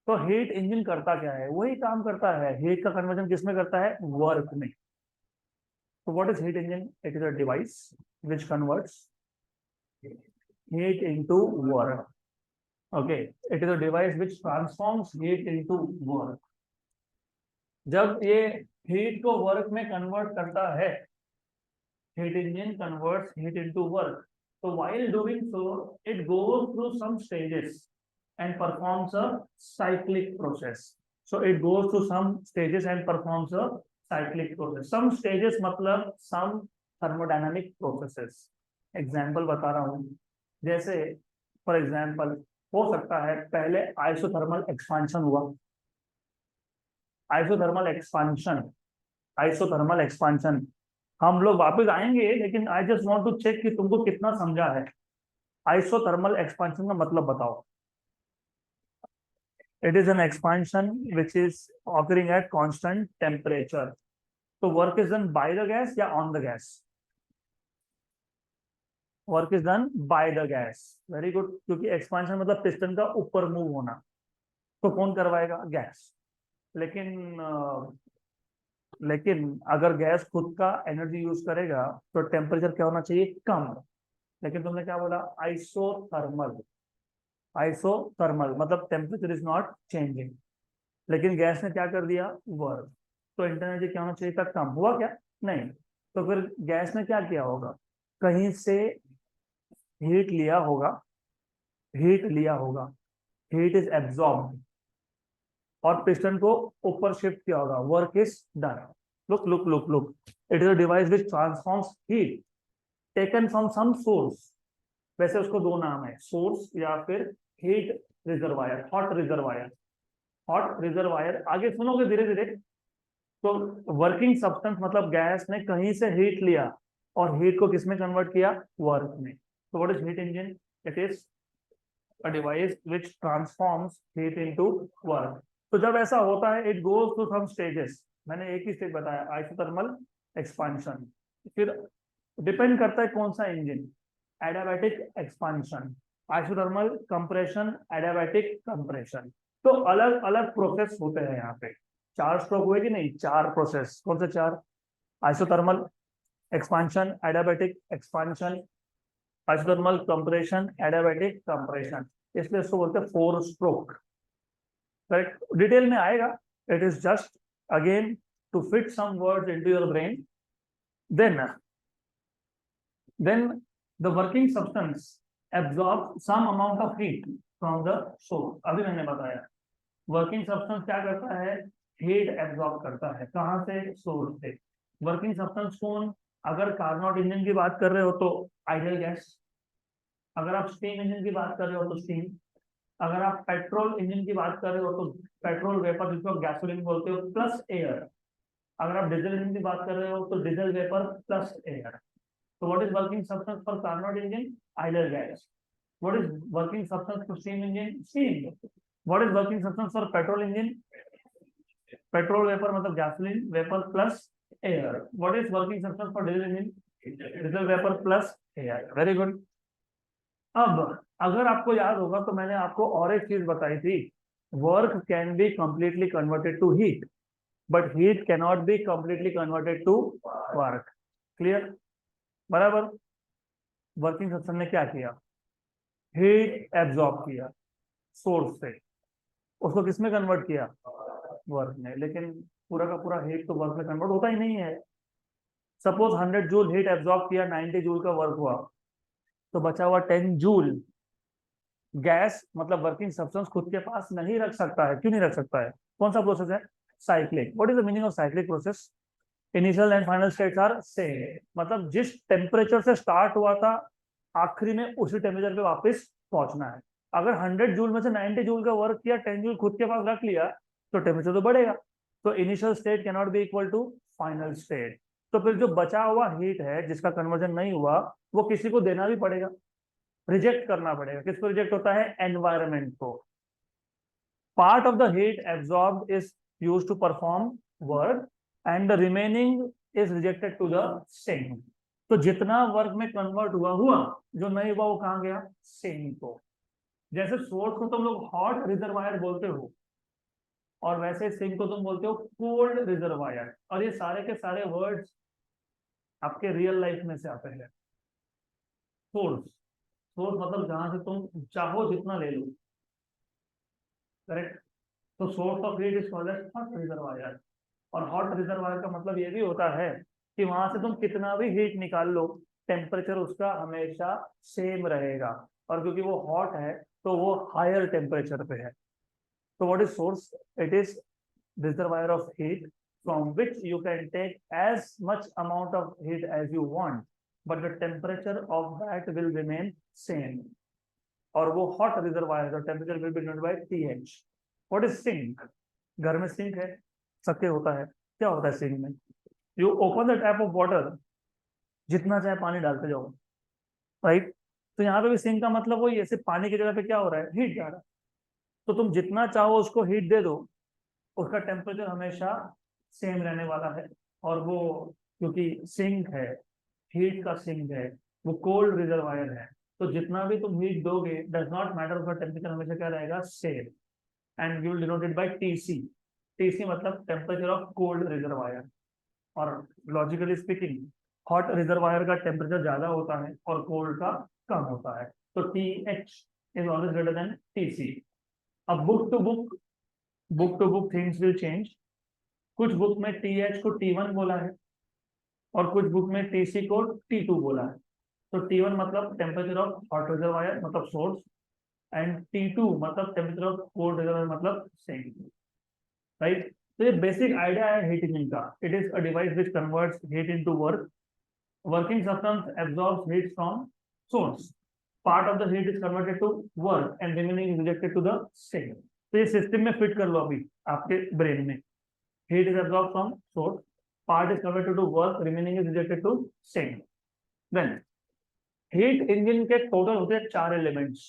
तो हीट इंजन करता क्या है, वही काम करता है, हीट का कन्वर्जन किसमें करता है, वर्क में। तो what is heat engine? It is a device which converts heat into work. Okay, it is a device which transforms heat into work. जब ये हीट को वर्क में कन्वर्ट करता है, heat engine converts heat into work. So while doing so, it goes through some stages and performs a cyclic process. So it goes through some stages and performs a cyclic process. Some stages मतलब some thermodynamic processes. Example बता रहा हूँ, जैसे for example हो सकता है पहले isothermal expansion हुआ, आइसोथर्मल एक्सपांशन हम लोग वापस आएंगे, लेकिन I just want to check कि तुमको कितना समझा है। आइसोथर्मल एक्सपांशन का मतलब बताओ। It is an expansion which is occurring at constant temperature. तो work is done by the gas या on the gas? Work is done by the gas. Very good, क्योंकि एक्सपांशन मतलब पिस्टन का ऊपर move होना, तो कौन करवाएगा, गैस। लेकिन अगर गैस खुद का एनर्जी यूज करेगा तो टेम्परेचर क्या होना चाहिए, कम। लेकिन तुमने क्या बोला, आइसोथर्मल मतलब टेम्परेचर इज नॉट चेंजिंग। लेकिन गैस ने क्या कर दिया, वर्क। तो इंटरनल एनर्जी क्या होना चाहिए था, कम। हुआ क्या, नहीं। तो फिर गैस ने क्या किया होगा, कहीं से हीट लिया होगा, हीट इज एब्जॉर्ब और पिस्टन को ऊपर शिफ्ट किया होगा, work is done. Look, it is a device which transforms heat taken from some source. वैसे उसको दो नाम है, सोर्स या फिर हीट रिजर्वायर, हॉट रिजर्वायर। आगे सुनोगे धीरे धीरे। तो वर्किंग सब्सटेंस मतलब गैस ने कहीं से हीट लिया और हीट को किसमें कन्वर्ट किया, वर्क में। तो what is heat engine? It is a device which transforms heat into work. तो जब ऐसा होता है, it goes through some stages. मैंने एक ही स्टेज बताया, आइसोथर्मल एक्सपांशन। फिर डिपेंड करता है कौन सा engine, adiabatic expansion, isothermal compression, adiabatic compression. तो अलग अलग प्रोसेस होते हैं यहाँ पे। 4 स्ट्रोक हुए कि नहीं, 4 प्रोसेस। कौन से 4? Isothermal expansion, adiabatic expansion, isothermal compression, adiabatic compression. इसलिए इसको बोलते हैं 4 स्ट्रोक। करेक्ट, डिटेल में आएगा। It is just again to fit some words into your brain. then the working substance absorbs some amount of heat from the source। अभी मैंने बताया working substance क्या करता है, हीट एब्जॉर्ब करता है, कहां से, सोर्स से। वर्किंग सब्सटेंस कौन, अगर कार्नोट इंजन की बात कर रहे हो तो आइडियल गैस, अगर आप स्टीम इंजन की बात कर रहे हो तो स्टीम, अगर आप पेट्रोल इंजन की बात कर रहे हो तो पेट्रोल वेपर जिसको गैसोलीन बोलते हो प्लस एयर, अगर आप डीजल इंजन की बात कर रहे हो तो diesel vapour plus air. So what is working substance for Carnot engine? Ideal gas. What is working substance for steam engine? Steam. What is working substance for petrol engine? Petrol vapor मतलब gasoline vapor plus air. What is working substance for diesel engine? Diesel vapor plus air. Very good. अब अगर आपको याद होगा तो मैंने आपको और एक चीज बताई थी, work can be completely converted to heat but heat cannot be completely converted to work. Clear, बराबर। वर्किंग सिस्टम ने क्या किया, हीट एब्जॉर्ब किया सोर्स से, उसको किसमें कन्वर्ट किया, वर्क में। लेकिन पूरा का पूरा हीट तो वर्क में कन्वर्ट होता ही नहीं है। सपोज 100 जूल हीट एब्जॉर्ब किया, 90 जूल का वर्क हुआ, तो बचा हुआ 10 जूल गैस मतलब वर्किंग सब्सटेंस खुद के पास नहीं रख सकता है। क्यों नहीं रख सकता है, कौन सा प्रोसेस है, cyclic. What is the meaning of cyclic process? Initial and final states are same, मतलब जिस टेम्परेचर से स्टार्ट हुआ था आखिरी में उसी टेम्परेचर पे वापस पहुंचना है। अगर 100 जूल में से 90 जूल का वर्क किया, 10 जूल खुद के पास रख लिया, तो टेम्परेचर तो बढ़ेगा। तो initial state can not be equal to final state. तो फिर जो बचा हुआ हीट है जिसका कन्वर्जन नहीं हुआ, वो किसी को देना भी पड़ेगा, रिजेक्ट करना पड़ेगा। किसको रिजेक्ट होता है? एनवायरमेंट को। Part of the heat absorbed is used to perform work and the remaining is rejected to the sink. तो जितना वर्क में कन्वर्ट हुआ हुआ, जो नहीं हुआ वो कहाँ गया? सिंक को। जैसे सोर्स को तुम लोग हॉट रिजर्वायर बोलते हो, और वैसे सिंक को तुम बोलते हो कोल्ड रिजर्वायर। और ये सारे के सारे वर्ड्स आपके रियल लाइफ में से आते हैं। सोर्स, सोर्स मतलब जहां से तुम चाहो जितना ले लो, करेक्ट। तो source of heat is called as hot reservoir. और हॉट रिजर्वायर का मतलब ये भी होता है कि वहां से तुम कितना भी हीट निकाल लो, टेम्परेचर उसका हमेशा सेम रहेगा। और क्योंकि वो हॉट है तो वो हायर टेम्परेचर पे है। तो what is source? It is reservoir of heat from which you can take as much amount of heat as you want, but the temperature of that will remain same. और वो hot reservoir है, the temperature will be denoted by TH. What is sink? घर में sink है, सबके होता है। क्या होता है सिंक में? You open the tap of water, जितना चाहे पानी डालते जाओ, राइट। तो यहाँ पे भी सिंक का मतलब वही है, सिर्फ पानी की जगह पे क्या हो रहा है? हीट जा रहा है। तो तुम जितना चाहो उसको हीट दे दो, उसका टेम्परेचर हमेशा सेम रहने वाला है। और वो क्योंकि सिंक है, हीट का सिंक है, वो कोल्ड रिजर्वायर है, तो जितना भी तुम हीट दोगे डज नॉट मैटर, उसका टेम्परेचर हमेशा क्या रहेगा? Same. And you will denote it by TC. TC मतलब टेम्परेचर ऑफ कोल्ड रिजर्वायर। और लॉजिकली स्पीकिंग, हॉट रिजर्वायर का टेम्परेचर ज्यादा होता है और कोल्ड का कम होता है। तो T H is always greater than TC. अब book to book things will change. कुछ बुक में टीएच को टी1 बोला है, और कुछ बुक में टीसी को टी2 बोला है। तो टी1 मतलब टेम्परेचर ऑफ हॉट रिजर्वायर मतलब सोर्स, एंड टी2 मतलब टेम्परेचर ऑफ कोल्ड रिजर्वायर मतलब सेम, राइट। तो ये बेसिक आइडिया है हीट इंजन का। It is a device which converts heat into work. Working substance absorbs heat from source. Part of the heat is converted to work and remaining is rejected to the same. तो ये system में fit कर लो अभी आपके brain में। Heat is absorbed from source, part is converted to work, remaining is rejected to sink. Then heat engine के total होते हैं 4 एलिमेंट्स।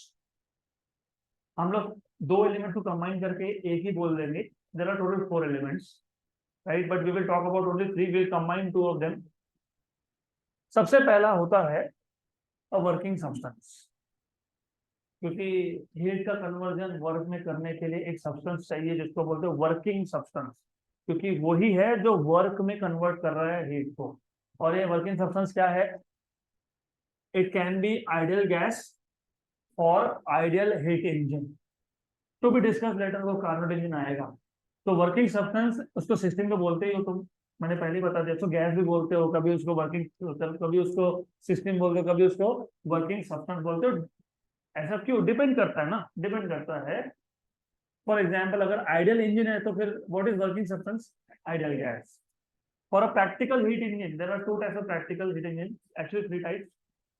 हम लोग 2 एलिमेंट को कंबाइन करके एक ही बोल देंगे। There are total 4 elements, right, but we will talk about only 3, we will combine 2 of them. सबसे पहला होता है अ वर्किंग सब्सटेंस, क्योंकि हीट का कन्वर्जन वर्क में करने के लिए एक सब्सटेंस चाहिए जिसको बोलते हैं वर्किंग सब्सटेंस, क्योंकि वही है जो वर्क में कन्वर्ट कर रहा है हीट को। और ये वर्किंग सब्सटेंस क्या है? It can be ideal gas और ideal heat engine, to be discuss later. वो कार्बोनेट इंजन आएगा। तो वर्किंग सब्सटेंस उसको सिस्टम को बोलते ही हो तुम, मैंने पहले ही बता दिया। तो गैस भी बोलते हो, कभी उसको वर्किंग, कभी उसको सिस्टम बोलते हो, कभी उसको वर्किंग सब्सटेंस बोलते हो। ऐसा क्यों? डिपेंड करता है ना, डिपेंड करता है। फॉर एग्जाम्पल अगर आइडियल इंजन है तो फिर what is working substance? Ideal gas. For a practical heat engine there are 2 types of practical heat engine, actually 3 types.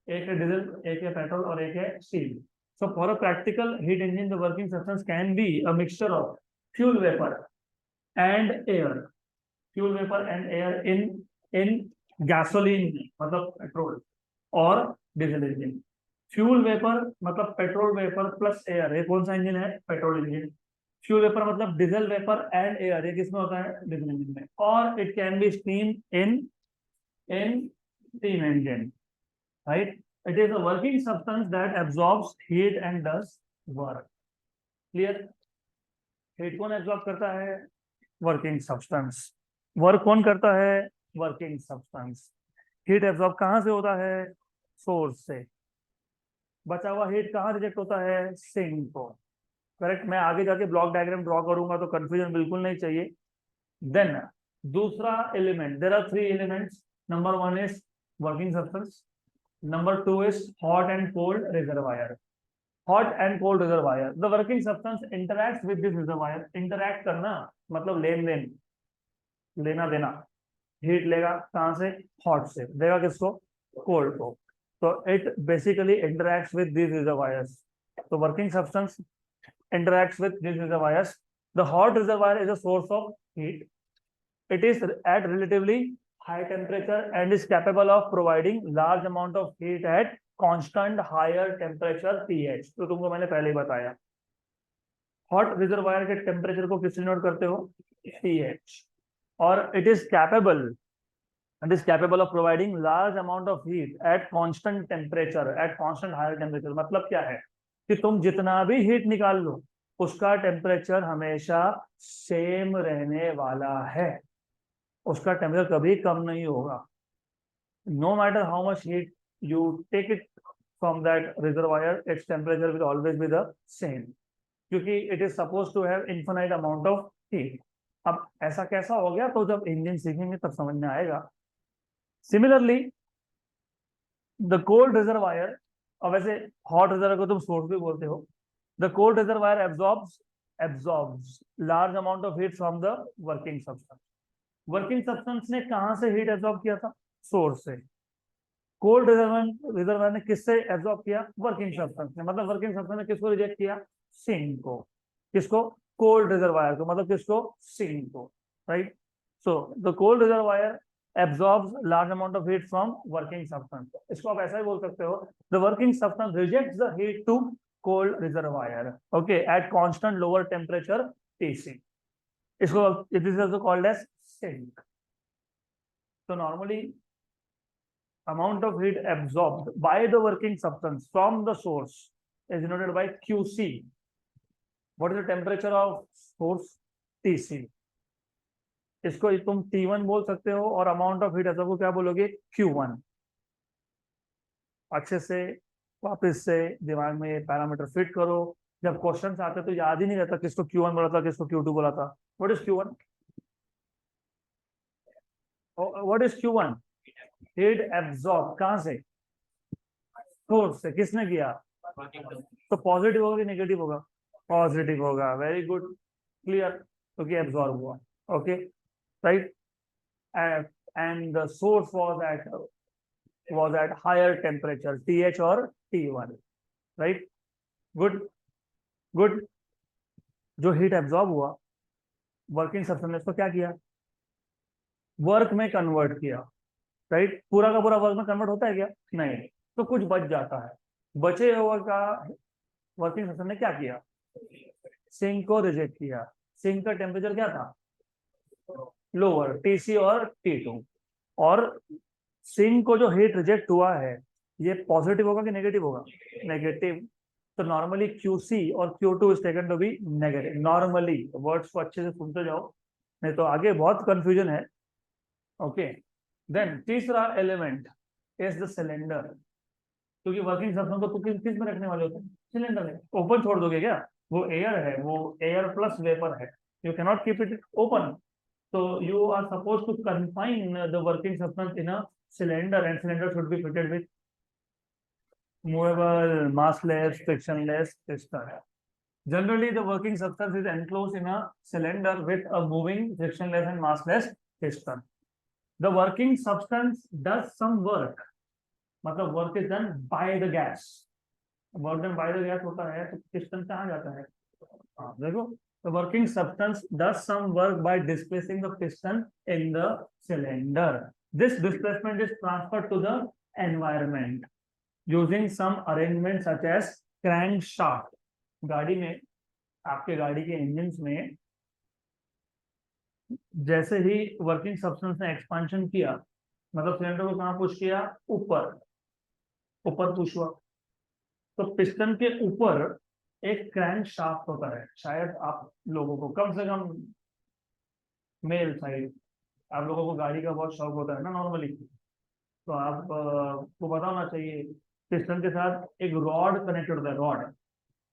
एक है डीजल, एक है पेट्रोल और एक है steel. So for a practical heat engine, the working substance can be a mixture of fuel vapor and air. Fuel vapor and air in gasoline मतलब petrol और diesel engine. Fuel vapour मतलब petrol vapour plus air, ये कौन सा engine है? Petrol engine. Fuel vapour मतलब diesel vapour and air, ये किसमें होता है? डीजल इंजन में। और it can B steam in in steam engine, right? It is a working substance that absorbs heat and does work. Clear? Heat कौन absorb करता है? Working substance. Work कौन करता है? Working substance. Heat absorb कहाँ से होता है? Source से। बचा हुआ हीट कहाँ रिजेक्ट होता है? सिंक को। करेक्ट। मैं आगे जाके ब्लॉक डायग्राम ड्रॉ करूंगा तो कंफ्यूजन बिल्कुल नहीं चाहिए। देन दूसरा element, there are 3 elements. Number 1 is working substance, number 2 is hot and cold reservoir. Hot and cold reservoir, the working substance interacts with this reservoir. Interact करना मतलब लेन then, लेना देना। हीट लेगा कहाँ से, हॉट से, देगा किसको, कोल्ड को। तो it basically interacts with this reservoirs. तो working substance interacts with these reservoirs. The hot reservoir is a source of heat. It is at relatively high temperature and is capable of providing large amount of heat at constant higher temperature pH. तो तुमको मैंने पहले ही बताया, hot reservoir के temperature को किससे note करते हो, pH, और it is capable of providing large amount of heat at constant temperature, at constant higher temperature। मतलब क्या है कि तुम जितना भी हीट निकाल लो उसका टेम्परेचर हमेशा सेम रहने वाला है, उसका टेम्परेचर कभी कम नहीं होगा। No matter how much heat you take it from that reservoir, its temperature will always be the same, क्योंकि it is suppose to have infinite amount of heat. अब ऐसा कैसा हो गया, तो जब इंजन सीखेंगे तब समझ में आएगा। सिमिलरली द कोल्ड रिजर्वायर, और वैसे हॉट रिजर्वायर को तुम सोर्स भी बोलते हो, the cold reservoir absorbs large amount of heat from the working substance. Working substance ने कहां से हीट एब्जॉर्ब किया था, सोर्स से। कोल्ड रिजर्वायर ने किससे एब्जॉर्ब किया, वर्किंग सब्सटेंस ने। मतलब वर्किंग सब्सटेंस ने किसको रिजेक्ट किया, सिंक को। किसको, कोल्ड रिजर्वायर को, मतलब किसको, सिंक को, right. So the cold reservoir absorbs large amount of heat from working substance। इसको आप ऐसा ही बोल सकते हो, the working substance rejects the heat to cold reservoir, okay, at constant lower temperature Tc। इसको it is also called as sink। so normally amount of heat absorbed by the working substance from the source is denoted by Qc। what is the temperature of source, Tc। इसको तुम T1 बोल सकते हो, और amount of heat absorb को क्या बोलोगे, Q1। अच्छे से वापस से दिमाग में ये पैरामीटर फिट करो, जब क्वेश्चंस आते तो याद ही नहीं रहता किसको Q1 बोला था, किसको Q2 बोला था। What is Q1, what is Q1, heat absorb कहां से, सोर्स से। किसने किया, तो पॉजिटिव होगा कि नेगेटिव होगा, पॉजिटिव होगा। वेरी गुड, क्लियर, क्योंकि एब्जॉर्ब हुआ, okay, right। and the source was at higher temperature TH or T1, right। good good। जो हीट एब्जॉर्ब हुआ वर्किंग सब्सटेंस ने इसको क्या किया, वर्क में कन्वर्ट किया, राइट। पूरा का पूरा वर्क में कन्वर्ट होता है क्या, नहीं, तो कुछ बच जाता है। बचे हुए का वर्किंग सब्सटेंस ने क्या किया, सिंक को रिजेक्ट किया। सिंक का टेम्परेचर क्या था, लोअर, Tc और T2। और सिंक को जो हीट रिजेक्ट हुआ है ये पॉजिटिव होगा कि नेगेटिव होगा, नेगेटिव। तो नॉर्मली Qc और Q2 is taken to be negative. Normally words को अच्छे से सुनते जाओ, नहीं तो आगे बहुत कंफ्यूजन है, ओके। देन तीसरा एलिमेंट इज द सिलेंडर, क्योंकि वर्किंग सब्सटेंस को किस में रखने वाले होते हैं, सिलेंडर में। ओपन छोड़ दोगे क्या, वो एयर है, वो एयर प्लस वेपर है, you can not keep it open. So you are supposed to confine the working substance in a cylinder, and cylinder should be fitted with movable, massless, frictionless piston। Generally, the working substance is enclosed in a cylinder with a moving, frictionless, and massless piston। The working substance does some work, मतलब work is done by the gas। work done by the gas होता है तो piston कहाँ जाता है, हाँ देखो, the working substance does some work by displacing the piston in the cylinder। This displacement is transferred to the environment using some arrangement such as crankshaft। गाड़ी में, आपके गाड़ी के इंजन में जैसे ही वर्किंग सब्सटेंस ने एक्सपांशन किया, मतलब सिलेंडर को कहाँ पुश किया, ऊपर, ऊपर पुश हुआ, तो पिस्टन के ऊपर एक क्रैंक शाफ्ट होता है। शायद आप लोगों को, कम से कम मेल साइड, आप लोगों को गाड़ी का बहुत शौक होता है ना नॉर्मली, तो आप को पता होना चाहिए पिस्टन के साथ एक रॉड कनेक्टेड होता है, रॉड,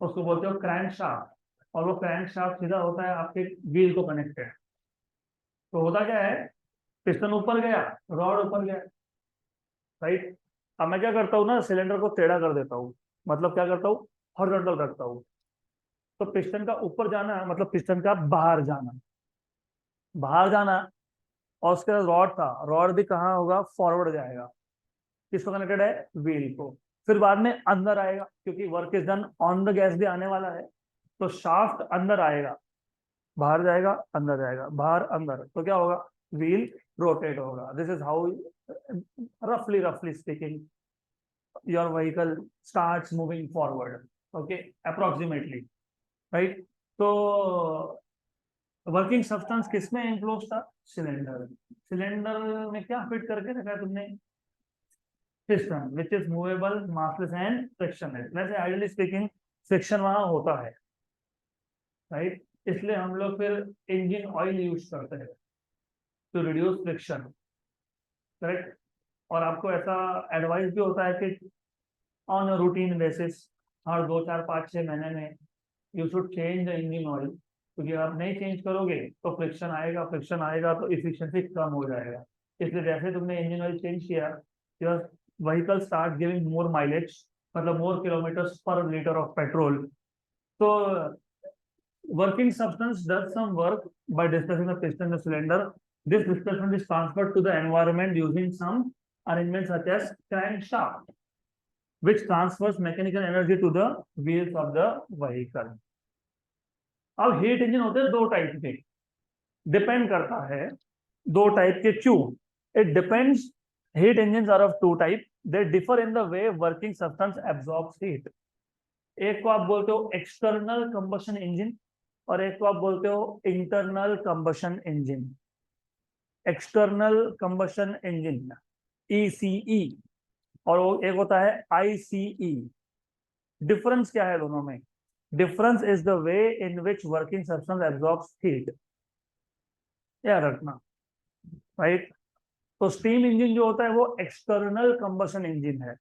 उसको बोलते हो क्रैंक शाफ्ट। और वो क्रैंक शाफ्ट सीधा होता है आपके व्हील को कनेक्टेड। तो होता क्या है, पिस्टन ऊपर गया, रॉड ऊपर गया, राइट। अब मैं क्या करता हूँ ना, सिलेंडर को टेढ़ा कर देता हूँ, मतलब क्या करता हूँ, हॉरिजॉन्टल रखता हूँ। तो पिस्टन का ऊपर जाना मतलब पिस्टन का बाहर जाना, बाहर जाना और उसके बाद रॉड था, रॉड भी कहाँ होगा, फॉरवर्ड जाएगा, किसको कनेक्टेड है, व्हील को। फिर बाद में अंदर आएगा, क्योंकि work is done on the gas भी आने वाला है, तो शाफ्ट अंदर आएगा, बाहर जाएगा, अंदर जाएगा, बाहर अंदर, तो क्या होगा, व्हील रोटेट होगा। दिस इज हाउ रफली speaking your vehicle starts moving forward, okay, approximately, right. तो वर्किंग सब्सटेंस किसमें एंक्लोज था, सिलेंडर। सिलेंडर में क्या फिट करके रखा है तुमने, system which is movable, massless and frictionless. वैसे आइडियली स्पीकिंग फ्रिक्शन वहां होता है, राइट, इसलिए हम लोग फिर इंजन ऑयल यूज करते हैं टू रिड्यूस फ्रिक्शन, करेक्ट। और आपको ऐसा एडवाइस भी होता है कि ऑन रूटीन बेसिस, हर 2 4 5 6 महीने में you should change the engine oil, क्योंकि आप नहीं चेंज करोगे तो फ्रिक्शन आएगा, फ्रिक्शन आएगा तो इफिशिएंसी कम हो जाएगा। इसलिए जैसे तुमने इंजन ऑयल चेंज किया, your vehicle start giving more mileage, मतलब मोर किलोमीटर्स पर लीटर ऑफ पेट्रोल। तो working substance does some work by displacing the piston in the cylinder. This displacement is transferred to the environment using some arrangements such as crankshaft, which transfers mechanical energy to the wheels of the vehicle. अब heat engine होते हैं 2 type के, depend करता है 2 type के, क्यों, it depends, heat engine are of 2 type, they differ in the way working substance absorbs heat. एक को आप बोलते हो एक्सटर्नल कंबशन इंजन, और एक को आप बोलते हो internal combustion engine. External combustion engine ECE, और वो एक होता है ICE। डिफरेंस क्या है दोनों में, difference is the way in which working substance absorbs heat, याद रखना, राइट। तो स्टीम इंजन जो होता है वो एक्सटर्नल कंबशन इंजन है,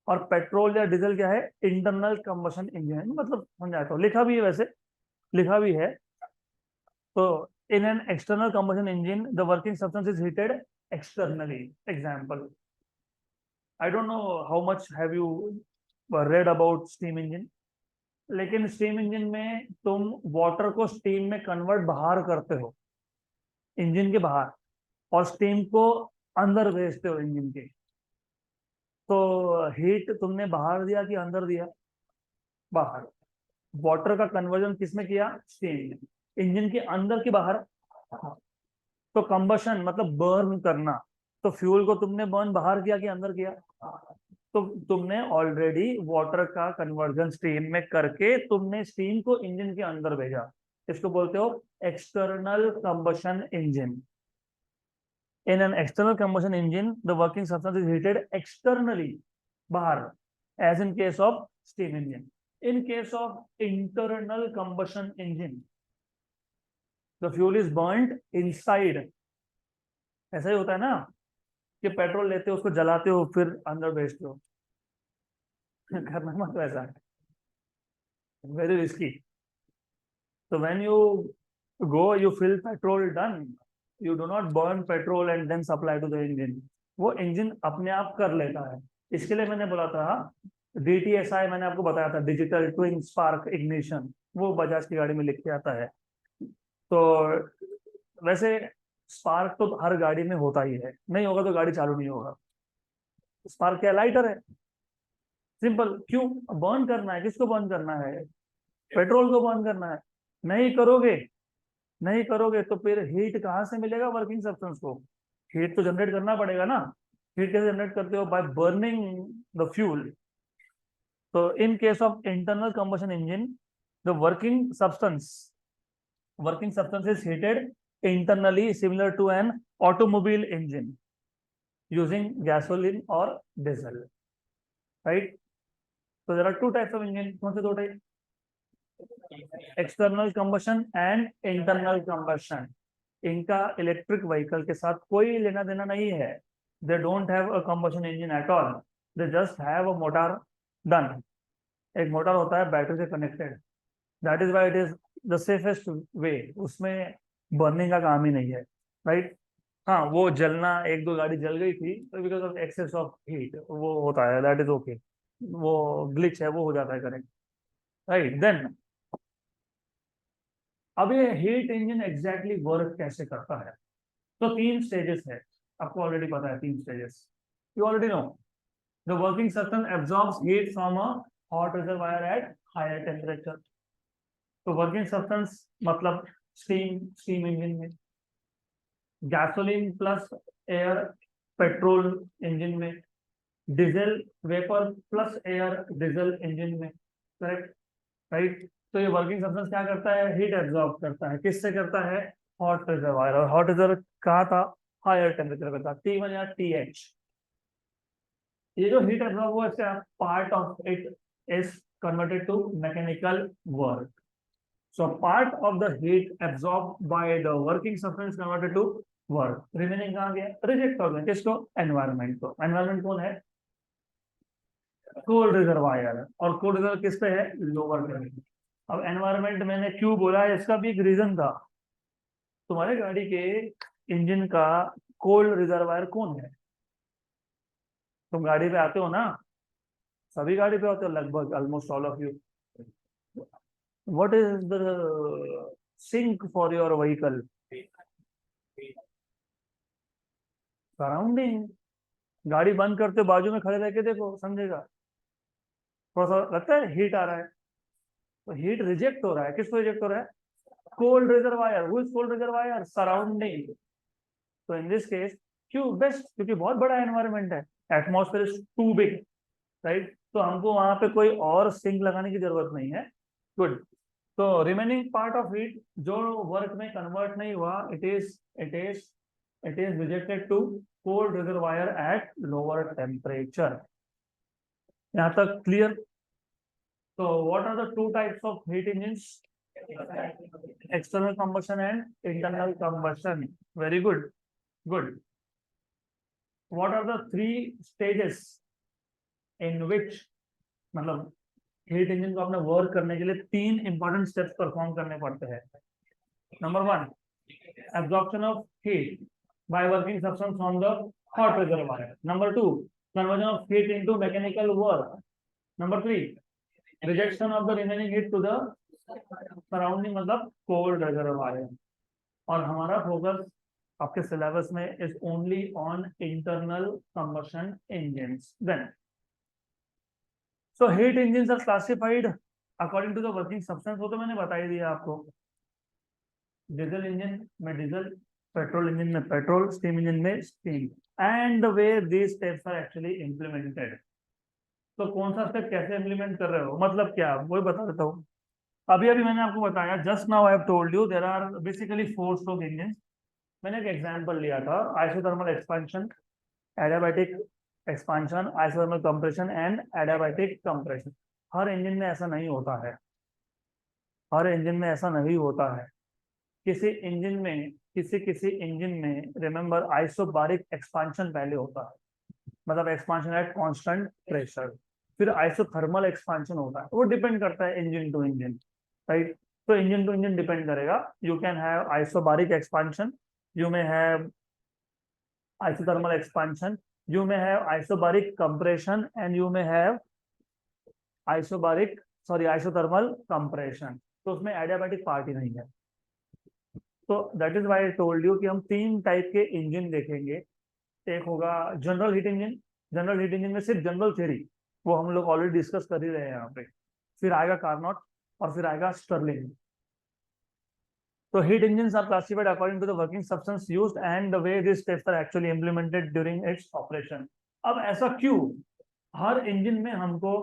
और पेट्रोल या डीजल क्या है, इंटरनल कंबशन इंजन है। मतलब समझा, तो लिखा भी है, वैसे लिखा भी है। तो in an external combustion engine, the working substance is heated externally. Example, I don't know how much have you read about steam engine, लेकिन स्टीम इंजन में तुम वाटर को स्टीम में कन्वर्ट बाहर करते हो, इंजन के बाहर, और स्टीम को अंदर भेजते हो इंजन के। तो हीट तुमने बाहर दिया कि अंदर दिया, बाहर। वाटर का कन्वर्जन किसमें किया, स्टीम, इंजन के अंदर की बाहर। तो कंबशन मतलब बर्न करना, तो फ्यूल को तुमने बर्न बाहर किया कि अंदर किया, तो तुमने ऑलरेडी वाटर का कन्वर्जन स्टीम में करके तुमने स्टीम को इंजन के अंदर भेजा, इसको बोलते हो external combustion engine. In an external combustion engine the working substance is heated externally, बाहर, as in case of steam engine. In case of internal combustion engine the fuel is burned inside. ऐसा ही होता है ना कि petrol लेते हो, उसको जलाते हो, फिर अंदर भेजते हो। करना मत वैसा, very risky. So when you go, you fill petrol, done. You do not burn petrol and then supply to the engine. वो इंजन अपने आप कर लेता है। इसके लिए मैंने बोला था DTSI, मैंने आपको बताया था, डिजिटल ट्विन स्पार्क इग्निशन, वो बजाज की गाड़ी में लिख के आता है। तो वैसे स्पार्क तो हर गाड़ी में होता ही है, नहीं होगा तो गाड़ी चालू नहीं होगा। स्पार्क क्या, लाइटर है, सिंपल। क्यों बर्न करना है, किसको बर्न करना है, पेट्रोल को बर्न करना है। नहीं करोगे, नहीं करोगे तो फिर हीट कहाँ से मिलेगा वर्किंग सब्सटेंस को, हीट तो जनरेट करना पड़ेगा ना। हीट कैसे जनरेट करते हो, बाय बर्निंग द फ्यूल। तो in case of internal combustion engine the working substance is heated internally, similar to an automobile engine using gasoline or diesel, right? So there are 2 types of engine. कौन से 2 type, external combustion and internal combustion. इनका electric vehicle के साथ कोई लेना देना नहीं है। They don't have a combustion engine at all, they just have a motor, done. एक मोटर होता है बैटरी से connected, that is why it is the safest way, उसमें बर्निंग का काम ही नहीं है, राइट। हाँ, वो जलना, 1 2 गाड़ी जल गई थी तो because of excess of heat, वो होता है, दैट इज ओके, वो ग्लिच है, वो हो जाता है, करेक्ट, राइट। देन अब ये हीट इंजन एग्जैक्टली वर्क कैसे करता है, तो 3 स्टेजेस है, आपको ऑलरेडी पता है 3 stages, you already know. The working substance absorbs heat from a hot reservoir at higher temperature. तो वर्किंग सब्सटेंस मतलब स्टीम इंजन में, gasoline plus air petrol engine में, diesel vapour plus air diesel engine में, correct, right. तो ये working substance क्या करता है, हीट एब्जॉर्ब करता है, किससे करता है, हॉट रिजर्वायर। और हॉट रिजर्व कहा था, हायर टेम्परेचर पे था, T1 या TH। ये जो हीट एब्जॉर्ब हुआ इसका part of it is converted to mechanical work. So part of the heat absorbed by the working substance converted to work. Remaining कहाँ गया, रिजेक्ट कर दें किसको, एनवायरमेंट को। एनवायरमेंट कौन है, कोल्ड रिजर्वायर। और कोल्ड रिजर्व किस पे है, लोअर टेम्परेचर। अब एनवायरमेंट मैंने क्यों बोला है, इसका भी एक रीजन था। तुम्हारे गाड़ी के इंजन का कोल्ड रिजर्वायर कौन है, तुम गाड़ी पे आते हो ना, सभी गाड़ी पे होते हो लगभग, almost all of you. What is the sink for your vehicle, surrounding. गाड़ी बंद करते बाजू में खड़े रह के देखो, समझेगा। थोड़ा सा लगता है हीट आ रहा है, तो हीट रिजेक्ट हो रहा है, किसको रिजेक्ट हो रहा है, cold reservoir. Who is cold reservoir, surrounding. तो इन दिस केस क्यों बेस्ट, क्योंकि बहुत बड़ा एनवायरनमेंट है, atmosphere is too big, right. तो हमको वहां पे कोई और सिंक लगाने की जरूरत नहीं है, गुड। तो रिमेनिंग पार्ट ऑफ हीट जो वर्क में कन्वर्ट नहीं हुआ, it is rejected to cold reservoir at lower temperature. यहाँ तक क्लियर। तो what are the two types of heat engines, external combustion and internal combustion. Very good, good. What are the 3 stages in which, मतलब heat engine को अपने work करने के लिए 3 important steps perform करने पड़ते हैं। Number 1, absorption of heat by working substance from the hot reservoir. Number 2, conversion of heat into mechanical work. Number 3, rejection of the remaining heat to the surrounding, मतलब cold reservoir. और हमारा focus आपके syllabus में is only on internal combustion engines. Then, so heat engines are classified according to the working substance. वो तो मैंने बता ही दिया आपको। डीजल इंजन में डीजल, पेट्रोल इंजन में पेट्रोल, स्टीम इंजन में steam, and the way these steps are actually implemented. तो कौन सा स्टेप कैसे इम्प्लीमेंट कर रहे हो, मतलब क्या, वही बता देता हूँ। अभी अभी मैंने आपको बताया, just now I have told you there are basically 4 stroke engine. मैंने एक एग्जांपल लिया था, isothermal expansion, adiabatic expansion, isothermal compression and adiabatic compression. हर इंजन में ऐसा नहीं होता है, हर इंजन में ऐसा नहीं होता है। किसी इंजन में, किसी इंजन में रिमेंबर आइसोबारिक एक्सपांशन पहले होता है, मतलब एक्सपांशन एट कांस्टेंट प्रेशर, फिर आइसोथर्मल एक्सपांशन होता है। वो डिपेंड करता है इंजन टू इंजन, राइट। तो इंजन टू इंजन डिपेंड करेगा। You can have isobaric expansion, you may have isothermal expansion, you may have isobaric compression, and you may have isothermal compression। तो उसमें adiabatic part ही नहीं है। तो that is why I told you कि हम 3 type के engine देखेंगे। एक होगा general heat engine, general heat engine में सिर्फ जनरल थ्योरी, वो हम लोग ऑलरेडी डिस्कस कर ही रहे हैं यहाँ पे। फिर आएगा कार्नोट, और फिर आएगा Stirling. So heat engines are classified according to the working substance used and the way these steps are actually implemented during its operation. अब ऐसा क्यों, हर इंजन में हमको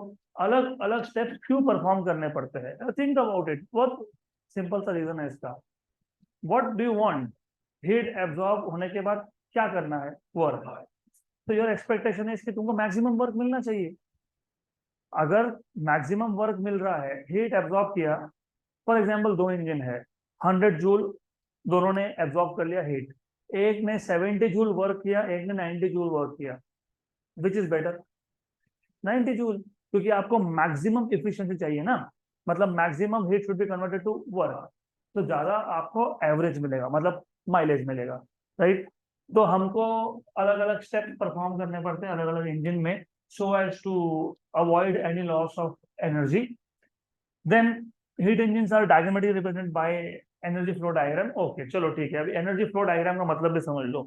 अलग अलग स्टेप्स क्यों परफॉर्म करने पड़ते हैं, थिंक अबाउट इट। बहुत सिंपल सा रीजन है इसका। What do you want, heat absorb होने के बाद क्या करना है, वर्क। तो योर एक्सपेक्टेशन है कि तुमको मैक्सिमम वर्क मिलना चाहिए। अगर मैक्सिमम वर्क मिल रहा है, हीट एब्जॉर्ब किया, फॉर एग्जाम्पल 2 इंजन है, 100 जूल दोनों ने एब्जॉर्ब कर लिया हीट, एक ने 70 जूल वर्क किया, एक ने 90 जूल वर्क किया, विच इज बेटर, 90 जूल, क्योंकि आपको मैक्सिमम इफिशिएंसी चाहिए ना, मतलब maximum heat should be converted to work, तो ज्यादा आपको एवरेज मिलेगा, मतलब माइलेज मिलेगा, राइट। तो हमको अलग अलग स्टेप परफॉर्म करने पड़ते हैं अलग अलग इंजन में, so as to avoid any loss of energy. Then heat engines are diagrammatically represented by energy flow diagram, okay चलो ठीक है। अभी एनर्जी फ्लो डायग्राम का मतलब भी समझ लो।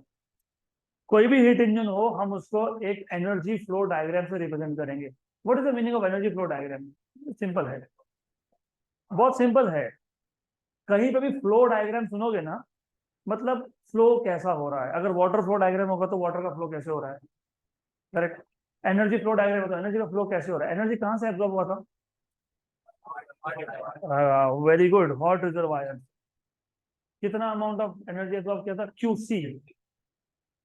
कोई भी हीट इंजन हो, हम उसको एक एनर्जी फ्लो डायग्राम से रिप्रेजेंट करेंगे। What is the meaning of energy flow diagram? Simple है, बहुत सिंपल है। कहीं पे भी फ्लो डायग्राम सुनोगे ना, मतलब फ्लो कैसा हो रहा है। अगर वाटर फ्लो डायग्राम होगा तो वाटर का फ्लो कैसे हो रहा है, करेक्ट। एनर्जी फ्लो डायग्राम होता है, एनर्जी का फ्लो कैसे हो रहा है, एनर्जी कहाँ से एब्जॉर्ब हुआ था। Very good, hot reservoir. कितना अमाउंट ऑफ एनर्जी एब्जॉर्ब किया था, क्यूसी।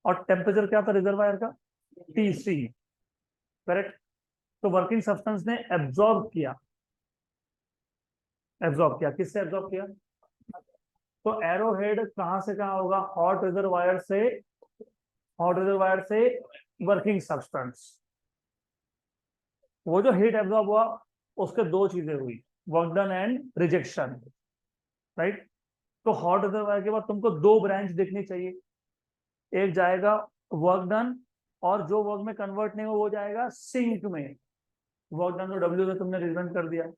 और टेम्परेचर क्या था रिजर्वायर का, टीसी, करेक्ट। तो वर्किंग सब्सटेंस ने एब्जॉर्ब किया, किससे एब्जॉर्ब किया। तो एरो हेड कहां से कहां होगा, हॉट रिजर्वायर से वर्किंग सब्सटेंस। वो जो हीट एब्जॉर्ब हुआ, उसके दो चीजें हुई, work done and rejection, right. तो हॉट रिजर्वायर के बाद तुमको दो ब्रांच देखनी चाहिए। एक जाएगा वर्क डन, और जो वर्क में कन्वर्ट नहीं हो वो जाएगा सिंक में। वर्क डन को डब्ल्यू से तुमने रिप्रेजेंट कर दिया।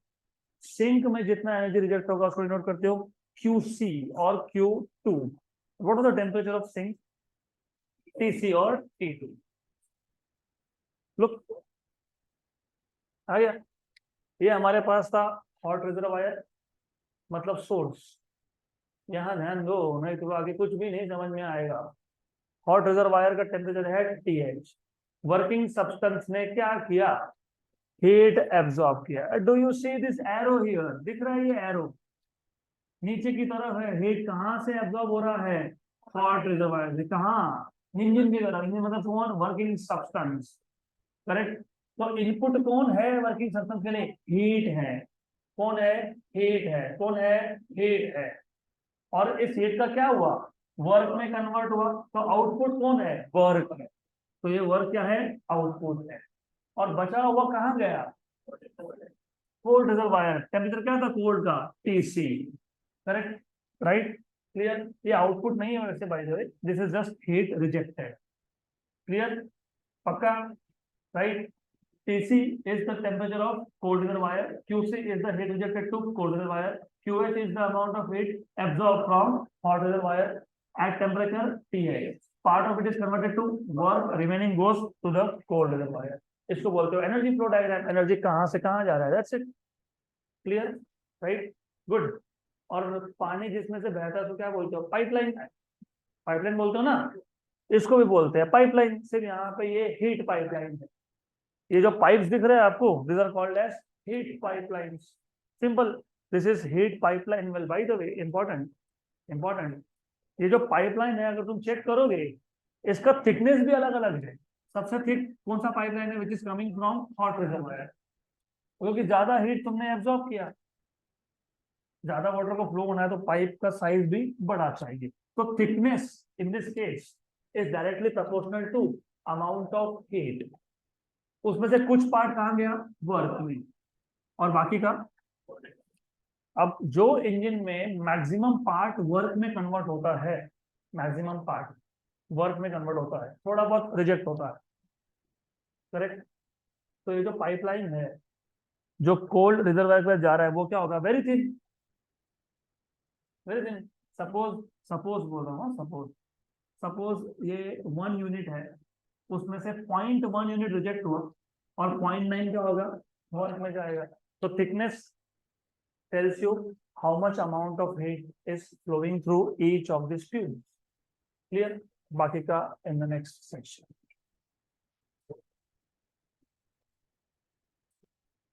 सिंक में जितना एनर्जी रिजेक्ट होगा उसको डिनोट करते हो क्यूसी और Q2। What is the temperature of sink, TC और T2। लुक आ गया। ये हमारे पास था हॉट रिजर्वायर, मतलब सोर्स। यहाँ ध्यान दो, नहीं तो आगे कुछ भी नहीं समझ में आएगा। हॉट रिजर्वायर का टेम्परेचर है TH। वर्किंग सब्सटेंस ने क्या किया, हीट एब्जॉर्ब किया। Do you see this arrow here, दिख रहा है ये एरो नीचे की तरफ है। हीट कहाँ से एब्जॉर्ब हो रहा है, हॉट रिजर्वायर से। कहाँ, इंजन की तरफ। इंजन मतलब कौन, वर्किंग सब्सटेंस, करेक्ट। तो इनपुट कौन है वर्किंग सब्सटेंस के लिए, हीट है। कौन है, हीट है। कौन है, हीट है। और इस हीट का क्या हुआ, वर्क में कन्वर्ट हुआ। तो आउटपुट कौन है, वर्क है। तो ये वर्क क्या है, आउटपुट है। और बचा हुआ कहाँ गया, कोल्ड रिजर्वायर। टेम्परेचर क्या था कोल्ड का, TC, करेक्ट, राइट। क्लियर। ये आउटपुट नहीं है वैसे, bye the way this is just heat rejected. Clear, पक्का, right. TC is the temperature of cold reservoir. QC is the heat rejected to cold reservoir. QH is the amount of heat absorbed from hot reservoir at temperature TA. Part of it is converted to work, remaining goes to the cold reservoir. इसको बोलते हो energy flow diagram. Energy कहाँ से कहाँ जा रहा है, that's it. Clear, right, good. और पानी जिसमें से बहता है तो क्या बोलते हो, पाइपलाइन। पाइपलाइन बोलते हो ना, इसको भी बोलते हैं पाइपलाइन। सिर्फ यहाँ पे ये हीट पाइपलाइन है। ये जो पाइप्स दिख रहे हैं आपको, this are called as heat pipelines. Simple, this is heat pipeline. Well by the way, important, ये जो पाइपलाइन है अगर तुम चेक करोगे, इसका थिकनेस भी अलग अलग है। सबसे थिक कौन सा पाइपलाइन है, which is coming from hot reservoir, क्योंकि ज्यादा हीट तुमने एब्जॉर्ब किया। ज्यादा वाटर को फ्लो होना है तो पाइप का साइज भी बड़ा चाहिए। तो thickness in this case is directly proportional to amount of heat. उसमें से कुछ पार्ट कहाँ गया, वर्क में, और बाकी का। अब जो इंजन में मैक्सिमम पार्ट वर्क में कन्वर्ट होता है, मैक्सिमम पार्ट वर्क में कन्वर्ट होता है, थोड़ा बहुत रिजेक्ट होता है, करेक्ट। तो ये जो पाइपलाइन है जो कोल्ड रिजर्वायर पर जा रहा है, वो क्या होगा, very thin, very thin. Suppose suppose बोल रहा हूँ, सपोज ये 1 यूनिट है, उसमें से 0.1 यूनिट रिजेक्ट हुआ, और 0.9 क्या होगा, वर्क में जाएगा। तो thickness tells you how much amount of heat is flowing through each of these tubes. Clear? बाकी का in the next section.